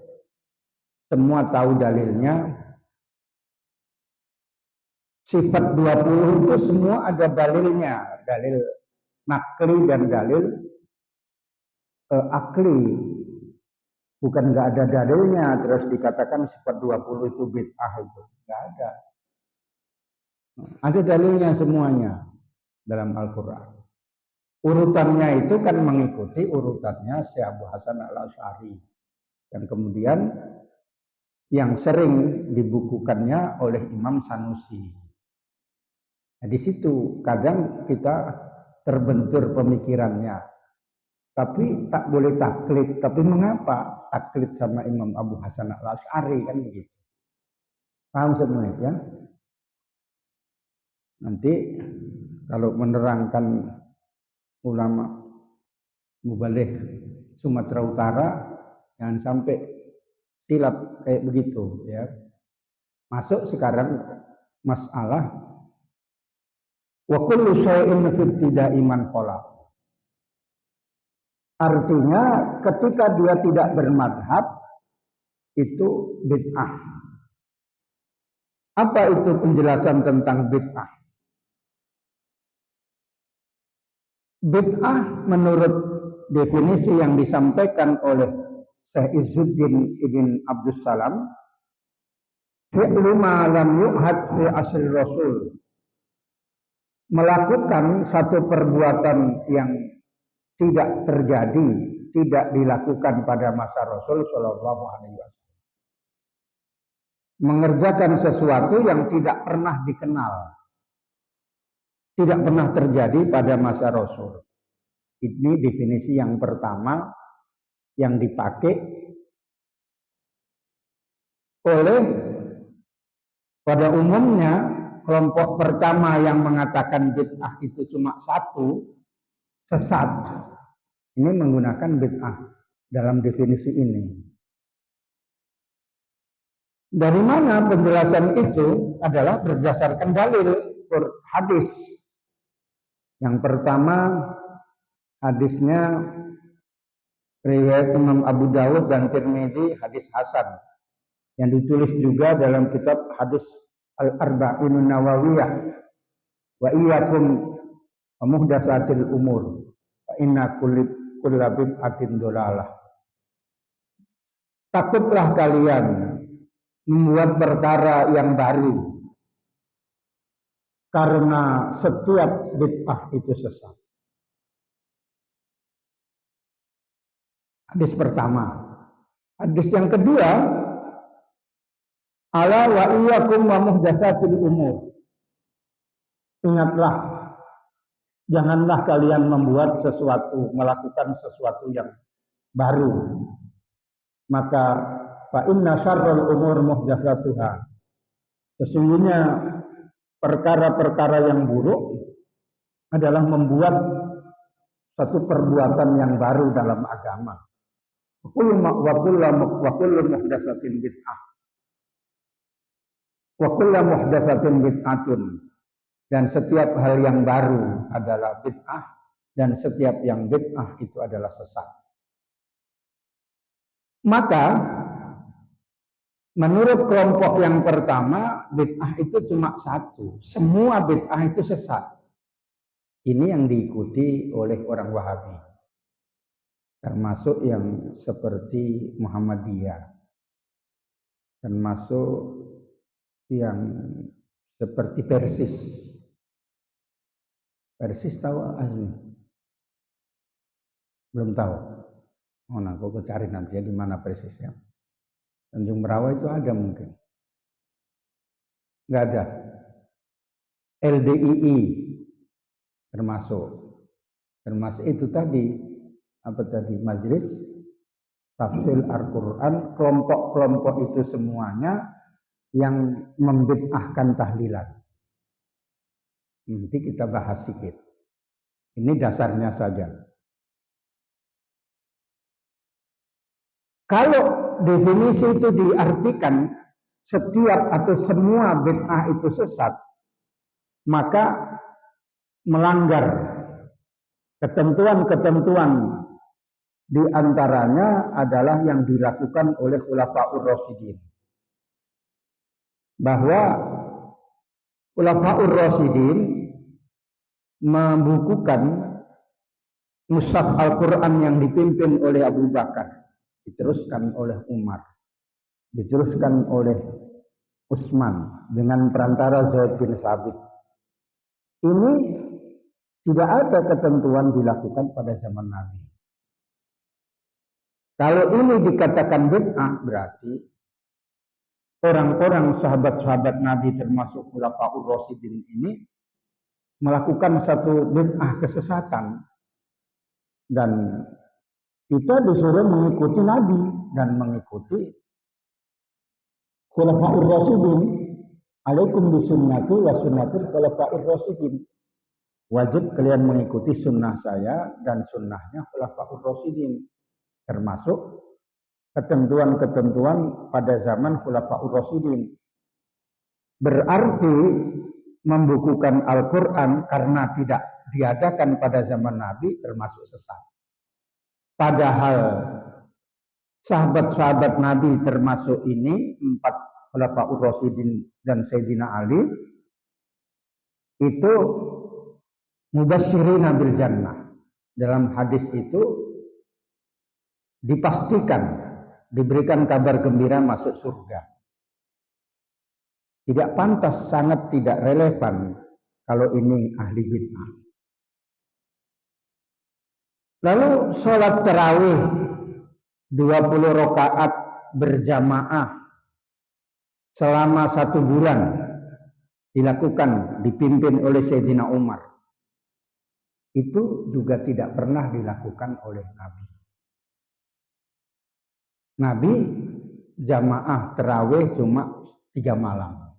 A: semua tahu dalilnya. Sifat 20 itu semua ada dalilnya, dalil nakli dan dalil akli. Bukan nggak ada dalilnya terus dikatakan sifat 20 itu bid'ah, itu nggak ada. Ada dalilnya semuanya dalam Al-Quran. Urutannya itu kan mengikuti urutannya Syekh Abu Hasan al-Asy'ari. yang kemudian yang sering dibukukannya oleh Imam Sanusi. Nah, di situ kadang kita terbentur pemikirannya, tapi tak boleh taklid. Tapi mengapa taklid sama Imam Abu Hasan al-Asy'ari kan begitu? Paham sebenarnya ya? Nanti kalau menerangkan ulama mubaligh Sumatera Utara, jangan sampai silap kayak begitu ya. Masuk sekarang masalah wa kullu syai'in fi ibtida'i man khalaq. Artinya ketika dia tidak bermadhab itu bid'ah. Apa itu penjelasan tentang bid'ah? Bid'ah menurut definisi yang disampaikan oleh Syekh Izzuddin Ibn Abdus Salam, fi'lu ma lam yu'had fi asri Rasul, melakukan satu perbuatan yang tidak terjadi, tidak dilakukan pada masa Rasul Shallallahu Alaihi Wasallam. Mengerjakan sesuatu yang tidak pernah dikenal, tidak pernah terjadi pada masa Rasul. Ini definisi yang pertama yang dipakai oleh pada umumnya kelompok pertama yang mengatakan bid'ah itu cuma satu, sesat. Ini menggunakan bid'ah dalam definisi ini. Dari mana penjelasan itu? Adalah berdasarkan dalil hadis. Yang pertama hadisnya riwayat Imam Abu Dawud dan Tirmidzi, hadis hasan, yang ditulis juga dalam kitab hadis Al-Arba'in Nawawiyah. Wa iyyakum muhdatsatil umur fa inna kulla bid'atin dolalah. Takutlah kalian membuat perkara yang baru, karena setiap bid'ah itu sesat. Hadis pertama. Hadis yang kedua, ala wa iyyakum wa muhdatsatil umur. Ingatlah, janganlah kalian membuat sesuatu, melakukan sesuatu yang baru. Maka fa inna syarrul umur muhdatsatuha. Sesungguhnya perkara-perkara yang buruk adalah membuat satu perbuatan yang baru dalam agama. Wa kullu muhdatsatin bid'ah. Wa kullu muhdatsatin bid'atun. Dan setiap hal yang baru adalah bid'ah, dan setiap yang bid'ah itu adalah sesat. Maka menurut kelompok yang pertama, bid'ah itu cuma satu. Semua bid'ah itu sesat. Ini yang diikuti oleh orang Wahabi, termasuk yang seperti Muhammadiyah, termasuk yang seperti Persis. Persis tahu Azmi? Belum tahu. Oh, nah, aku cari nanti ya di mana Persisnya. Tanjung Merawa itu ada mungkin. Enggak ada. LDII termasuk itu tadi, apa tadi, Majelis Tafsir Al-Quran. Kelompok-kelompok itu semuanya yang membid'ahkan tahlilan. Nanti kita bahas sedikit. Ini dasarnya saja. Kalau definisi itu diartikan setiap atau semua bid'ah itu sesat, maka melanggar ketentuan-ketentuan, di antaranya adalah yang dilakukan oleh Khulafaur Rasyidin. Bahwa Khulafaur Rasyidin membukukan mushaf Al-Quran yang dipimpin oleh Abu Bakar, diteruskan oleh Umar, diteruskan oleh Utsman dengan perantara Zaid bin Thabit. Ini tidak ada ketentuan dilakukan pada zaman Nabi. Kalau ini dikatakan bid'ah, berarti orang-orang sahabat-sahabat Nabi termasuk Khulafaur Rasyidin ini melakukan satu bid'ah kesesatan, dan kita disuruh mengikuti Nabi dan mengikuti Khulafaur Rasyidin. Alaikum bisunnati wa sunnatul Khulafaur Rasyidin. Wajib kalian mengikuti sunnah saya dan sunnahnya Khulafaur Rasyidin, termasuk ketentuan-ketentuan pada zaman Khulafaur Rasyidin. Berarti membukukan Al-Quran karena tidak diadakan pada zaman Nabi termasuk sesat. Padahal sahabat-sahabat Nabi termasuk ini 4 Khulafaur Rasyidin dan Sayyidina Ali itu mubasyirina bil jannah. Dalam hadis itu dipastikan, diberikan kabar gembira masuk surga. Tidak pantas, sangat tidak relevan kalau ini ahli bid'ah. Lalu sholat tarawih 20 rakaat berjamaah selama 1 bulan dilakukan, dipimpin oleh Sayyidina Umar. Itu juga tidak pernah dilakukan oleh Nabi. Nabi jamaah tarawih cuma 3 malam.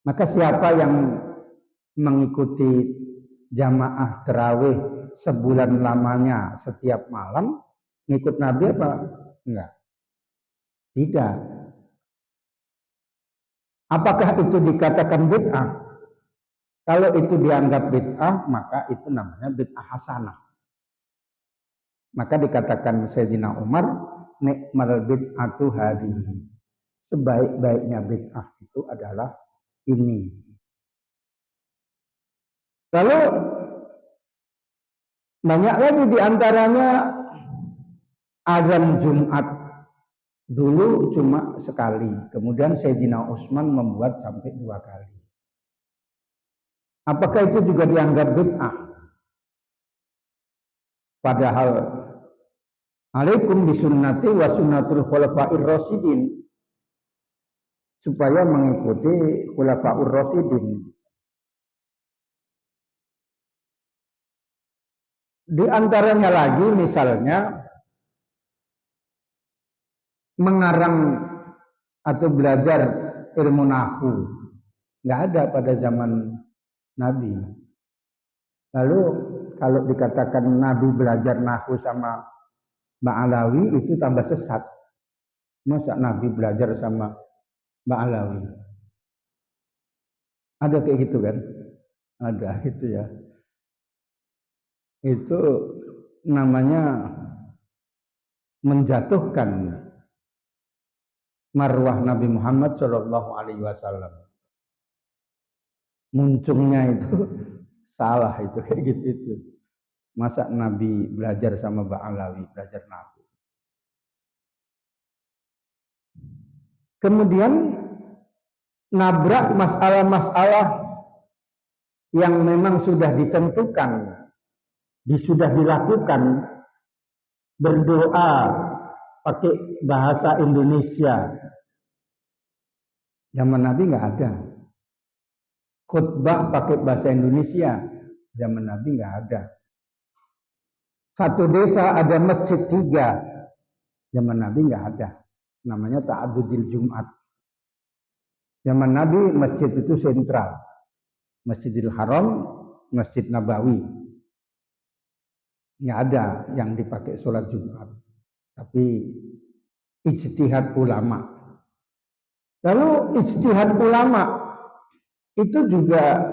A: Maka siapa yang mengikuti jamaah tarawih sebulan lamanya setiap malam, ngikut Nabi apa? Enggak. Tidak. Apakah itu dikatakan bid'ah? Kalau itu dianggap bid'ah, maka itu namanya bid'ah hasanah. Maka dikatakan Sayyidina Umar, ni'mal bid'atu hadhihi. Sebaik-baiknya bid'ah itu adalah ini. Lalu banyak lagi diantaranya azan Jumat. Dulu cuma sekali, kemudian Sayyidina Utsman membuat sampai 2 kali. Apakah itu juga dianggap bid'ah? Padahal alaikum bisunnati wa sunnatul khulafair rasyidin, supaya mengikuti Khulafaur Rasyidin. Di antaranya lagi misalnya mengarang atau belajar ilmu nahwu, nggak ada pada zaman Nabi. Lalu kalau dikatakan Nabi belajar nahwu sama Ba'alawi, itu tambah sesat. Masa Nabi belajar sama Ba'alawi? Ada kayak gitu kan? Ada itu ya. Itu namanya menjatuhkan marwah Nabi Muhammad Shallallahu Alaihi Wasallam. Muncungnya itu salah, itu kayak gitu itu. Masa Nabi belajar sama Ba'alawi, belajar nahwu. Kemudian nabrak masalah-masalah yang memang sudah ditentukan, sudah dilakukan, berdoa pakai bahasa Indonesia. Zaman Nabi nggak ada. Khutbah pakai bahasa Indonesia, zaman Nabi nggak ada. Satu desa ada masjid 3, zaman Nabi nggak ada. Namanya ta'addudil Jumat. Zaman Nabi masjid itu sentral, Masjidil Haram, Masjid Nabawi. Nggak ada yang dipakai sholat Jumat, tapi ijtihad ulama. Lalu ijtihad ulama itu juga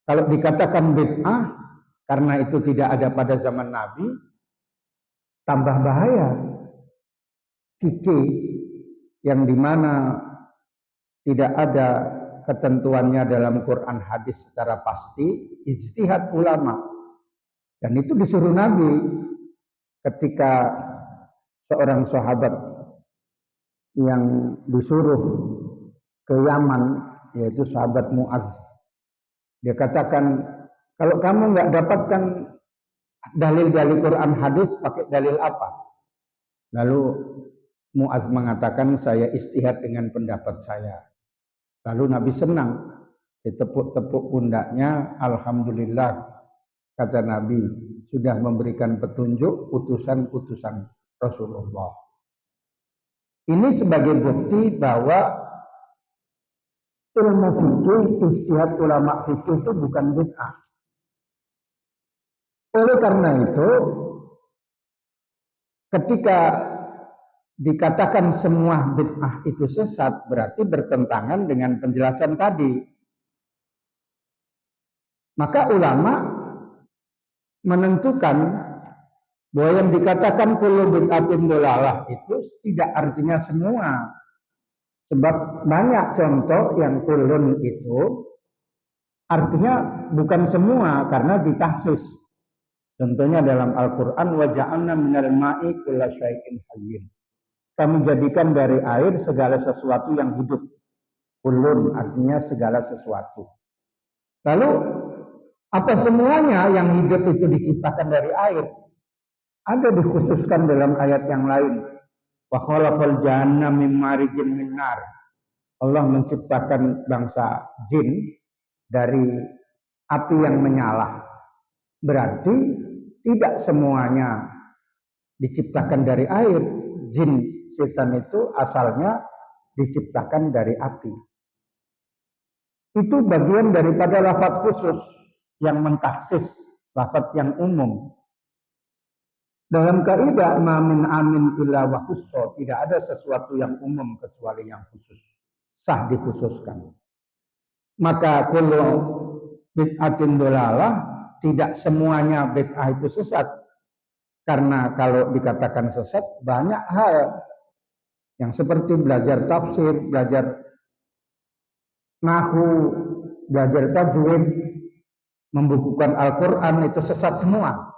A: kalau dikatakan bid'ah karena itu tidak ada pada zaman Nabi, tambah bahaya. Fikih yang dimana tidak ada ketentuannya dalam Quran hadis secara pasti, ijtihad ulama. Dan itu disuruh Nabi ketika seorang sahabat yang disuruh ke Yaman, yaitu sahabat Mu'adz. Dia katakan, kalau kamu nggak dapatkan dalil-dalil Quran hadis pakai dalil apa? Lalu Muaz mengatakan saya istihad dengan pendapat saya. Lalu Nabi senang, ditepuk-tepuk pundaknya, alhamdulillah, kata Nabi, sudah memberikan petunjuk utusan-utusan Rasulullah. Ini sebagai bukti bahwa ilmu fikih, ijtihad ulama fikih itu bukan bid'ah. Oleh karena itu, ketika dikatakan semua bid'ah itu sesat, berarti bertentangan dengan penjelasan tadi. Maka ulama menentukan bahwa yang dikatakan kullu bid'atin dolalah itu tidak artinya semua. Sebab banyak contoh yang kulun itu artinya bukan semua karena ditahsis. Contohnya dalam Al-Quran, wa ja'alna minal ma'i kulla syai'in hayyin. Kami jadikan dari air segala sesuatu yang hidup. Kulun artinya segala sesuatu. Lalu apa semuanya yang hidup itu diciptakan dari air? Ada dikhususkan dalam ayat yang lain. Wa khalaqal janna mim marijin min nar. Allah menciptakan bangsa jin dari api yang menyala. Berarti tidak semuanya diciptakan dari air. Jin setan itu asalnya diciptakan dari api. Itu bagian daripada lafaz khusus yang mentaksis lafaz yang umum. Dalam kaidah ma min amin illa wa khusso, tidak ada sesuatu yang umum kecuali yang khusus. Sah dikhususkan. Maka kullu bid'atin dolalah, tidak semuanya bid'ah itu sesat. Karena kalau dikatakan sesat, banyak hal yang seperti belajar tafsir, belajar nahwu, belajar tajwid, membukukan Al-Quran itu sesat semua.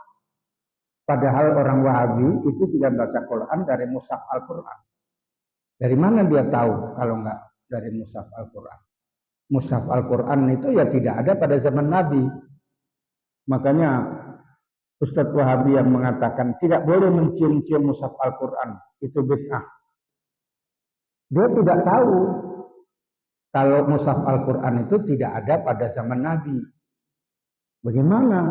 A: Padahal orang Wahabi itu tidak baca Quran dari mushaf Al-Quran. Dari mana dia tahu kalau enggak dari mushaf Al-Quran? Mushaf Al-Quran itu ya tidak ada pada zaman Nabi. Makanya Ustadz Wahabi yang mengatakan tidak boleh mencium-cium mushaf Al-Quran, itu bid'ah. Dia tidak tahu kalau mushaf Al-Quran itu tidak ada pada zaman Nabi. Bagaimana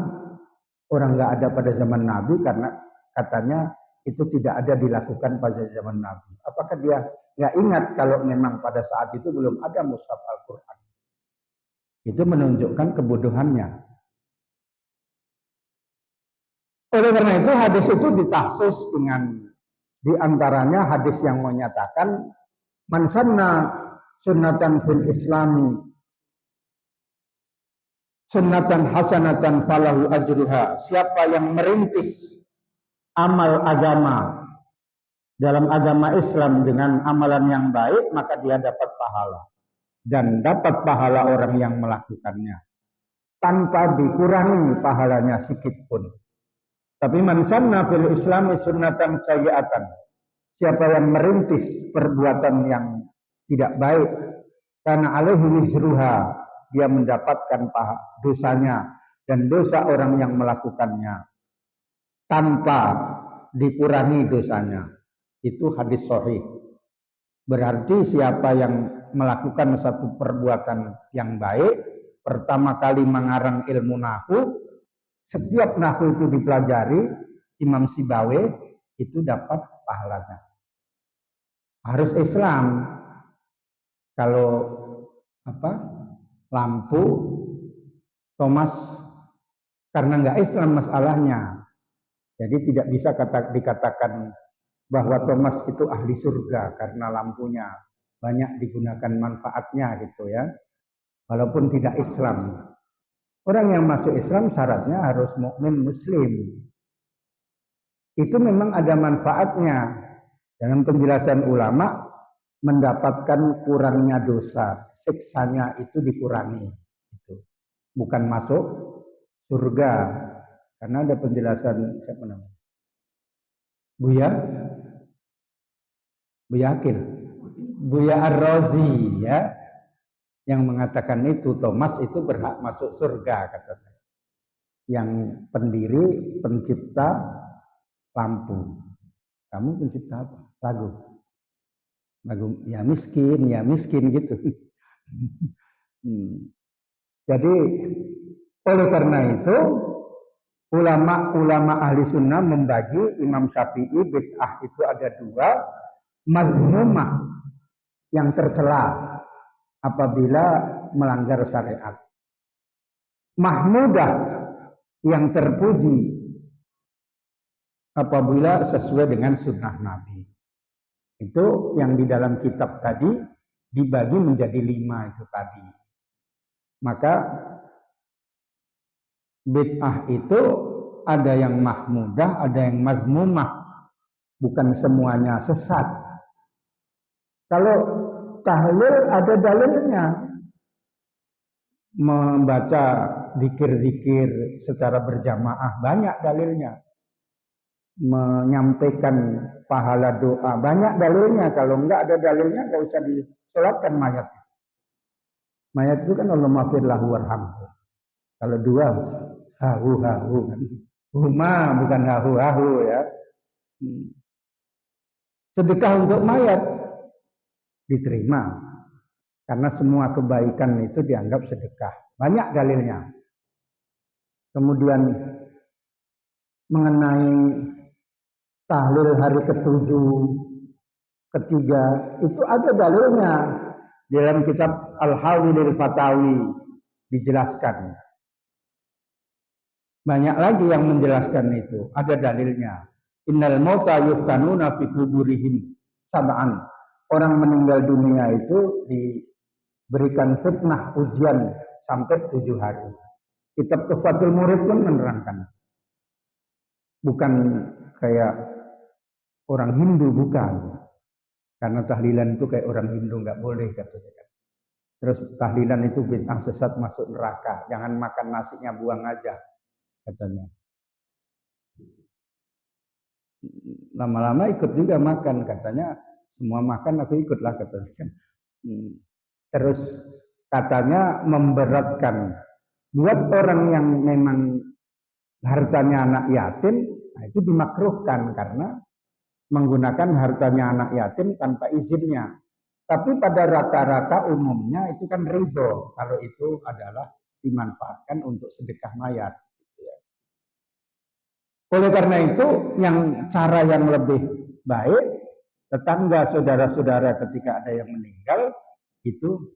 A: orang nggak ada pada zaman Nabi karena katanya itu tidak ada dilakukan pada zaman Nabi? Apakah dia nggak ingat kalau memang pada saat itu belum ada mushaf Al-Quran? Itu menunjukkan kebodohannya. Oleh karena itu hadis itu ditahsis dengan diantaranya hadis yang menyatakan man sanna sunnatan fil islami sunnatan hasanatan falahu ajruha. Siapa yang merintis amal agama dalam agama Islam dengan amalan yang baik, maka dia dapat pahala dan dapat pahala orang yang melakukannya tanpa dikurangi pahalanya sedikit pun. Tapi man sanna fil islami sunnatan sayyi'atan, siapa yang merintis perbuatan yang tidak baik, karena alaihi wizruha, dia mendapatkan dosanya dan dosa orang yang melakukannya tanpa dikurangi dosanya. Itu hadis sahih. Berarti siapa yang melakukan satu perbuatan yang baik, pertama kali mengarang ilmu nahwu, setiap nahwu itu dipelajari Imam Sibawe, itu dapat pahalanya. Harus Islam. Kalau lampu Thomas karena nggak Islam masalahnya, jadi tidak bisa dikatakan bahwa Thomas itu ahli surga karena lampunya banyak digunakan manfaatnya gitu ya, walaupun tidak Islam. Orang yang masuk Islam syaratnya harus mukmin muslim. Itu memang ada manfaatnya. Dalam penjelasan ulama, mendapatkan kurangnya dosa, siksanya itu dikurangi. Itu bukan masuk surga. Karena ada penjelasan siapa namanya? Buya Akil, Buya Ar-Razi ya, yang mengatakan itu Thomas itu berhak masuk surga katanya. yang pendiri, pencipta lampu. Kamu pencipta apa? Lagu. Ya miskin gitu. Jadi oleh karena itu ulama ahli sunnah membagi Imam Syafi'i bid'ah itu ada dua, mazmumah yang tercela apabila melanggar syariat, mahmudah yang terpuji apabila sesuai dengan sunnah Nabi. Itu yang di dalam kitab tadi dibagi menjadi 5 itu tadi. Maka bid'ah itu ada yang mahmudah, ada yang mazmumah. Bukan semuanya sesat. Kalau tahlil ada dalilnya. Membaca zikir-zikir secara berjamaah banyak dalilnya. Menyampaikan pahala doa banyak dalilnya. Kalau enggak ada dalilnya enggak usah disolatkan mayat. Mayat itu kan Allah mafirlahu warhamhu. Kalau dua hahu huma bukan hahu ya. Sedekah untuk mayat diterima karena semua kebaikan itu dianggap sedekah. Banyak dalilnya. Kemudian mengenai tahlil hari ke-7, ketiga, itu ada dalilnya. Dalam kitab Al-Hawilil Fatawi dijelaskan. Banyak lagi yang menjelaskan itu. Ada dalilnya. Innal mauta yuftanuna fi kuburihim sab'an. Orang meninggal dunia itu diberikan fitnah ujian sampai 7 hari. Kitab Tuhfatul Murid pun menerangkan. Bukan kayak orang Hindu, bukan. Karena tahlilan itu kayak orang Hindu nggak boleh katanya. Terus tahlilan itu bid'ah sesat masuk neraka. Jangan makan nasinya, buang aja katanya. Lama-lama ikut juga makan katanya. Semua makan aku ikutlah katanya. Terus katanya memberatkan buat orang yang memang hartanya anak yatim, nah itu dimakruhkan karena menggunakan hartanya anak yatim tanpa izinnya. Tapi pada rata-rata umumnya itu kan ridho kalau itu adalah dimanfaatkan untuk sedekah mayat. Oleh karena itu yang cara yang lebih baik, tetangga saudara-saudara ketika ada yang meninggal itu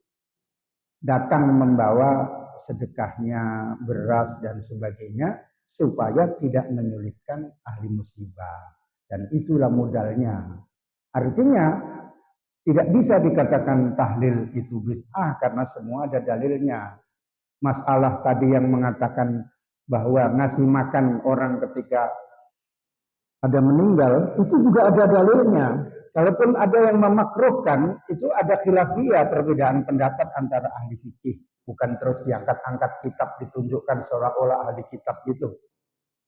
A: datang membawa sedekahnya, beras dan sebagainya supaya tidak menyulitkan ahli musibah. Dan itulah modalnya. Artinya tidak bisa dikatakan tahlil itu bid'ah karena semua ada dalilnya. Masalah tadi yang mengatakan bahwa ngasih makan orang ketika ada meninggal, itu juga ada dalilnya. Kalaupun ada yang memakruhkan, itu ada khilafiyah, perbedaan pendapat antara ahli fikih. Bukan terus diangkat-angkat kitab ditunjukkan seolah-olah ahli kitab gitu.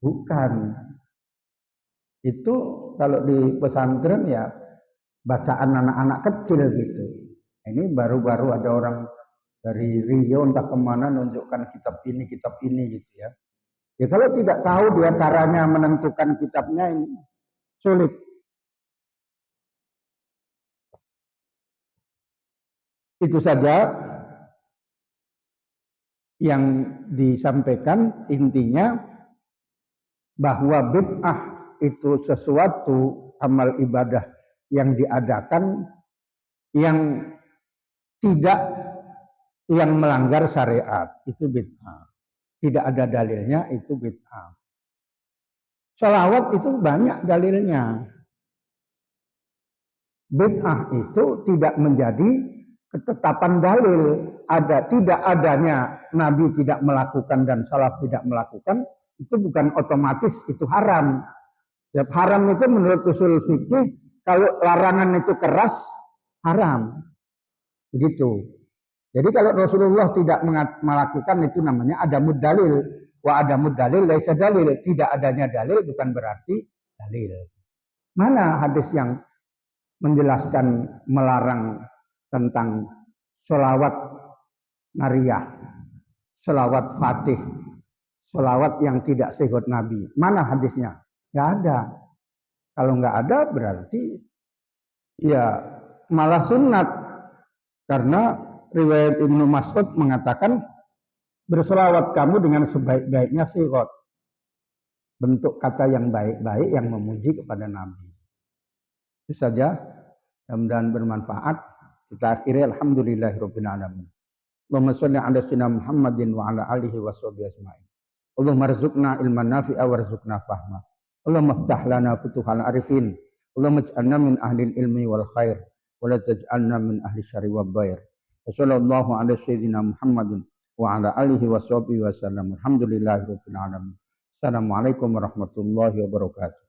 A: Bukan. Itu kalau di pesantren ya bacaan anak-anak kecil gitu. Ini baru-baru ada orang dari Rio entah kemana nunjukkan kitab ini gitu ya. Ya kalau tidak tahu dia caranya menentukan kitabnya ini sulit. Itu saja yang disampaikan, intinya bahwa bid'ah itu sesuatu amal ibadah yang diadakan yang tidak yang melanggar syariat, itu bid'ah. Tidak ada dalilnya, itu bid'ah. Sholawat itu banyak dalilnya. Bid'ah itu tidak menjadi ketetapan dalil. Tidak adanya Nabi tidak melakukan dan salaf tidak melakukan, itu bukan otomatis itu haram. Haram itu menurut usul fikih, kalau larangan itu keras, haram. Begitu. Jadi kalau Rasulullah tidak melakukan itu namanya adamud dalil. Wa adamud dalil laisa dalil. Tidak adanya dalil bukan berarti dalil. Mana hadis yang menjelaskan melarang tentang sholawat nariyah, sholawat fatih, selawat yang tidak sehot Nabi. Mana hadisnya? Nggak ada. Kalau nggak ada berarti ya malah sunat. Karena riwayat Ibnu Mas'ud mengatakan berselawat kamu dengan sebaik-baiknya sihot. Bentuk kata yang baik-baik yang memuji kepada Nabi. Itu saja. Mudah-mudahan bermanfaat. Kita akhiri alhamdulillahirabbil alamin. Allahumma shalli ala sayyidina Muhammadin wa ala alihi wa sahbihi ajmain. Allahumma rzuqna ilman nafi'a warzuqna fahma. Allahumma iftah lana futuhal arifin. Allahumma ij'alna min ahli ilmi wal khair wa la taj'alna min ahli syarri wal bair. Wa sallallahu ala sayyidina Muhammadin wa ala alihi wa sahbihi wa sallam. Alhamdulillahirabbil alamin. Assalamualaikum warahmatullahi wabarakatuh.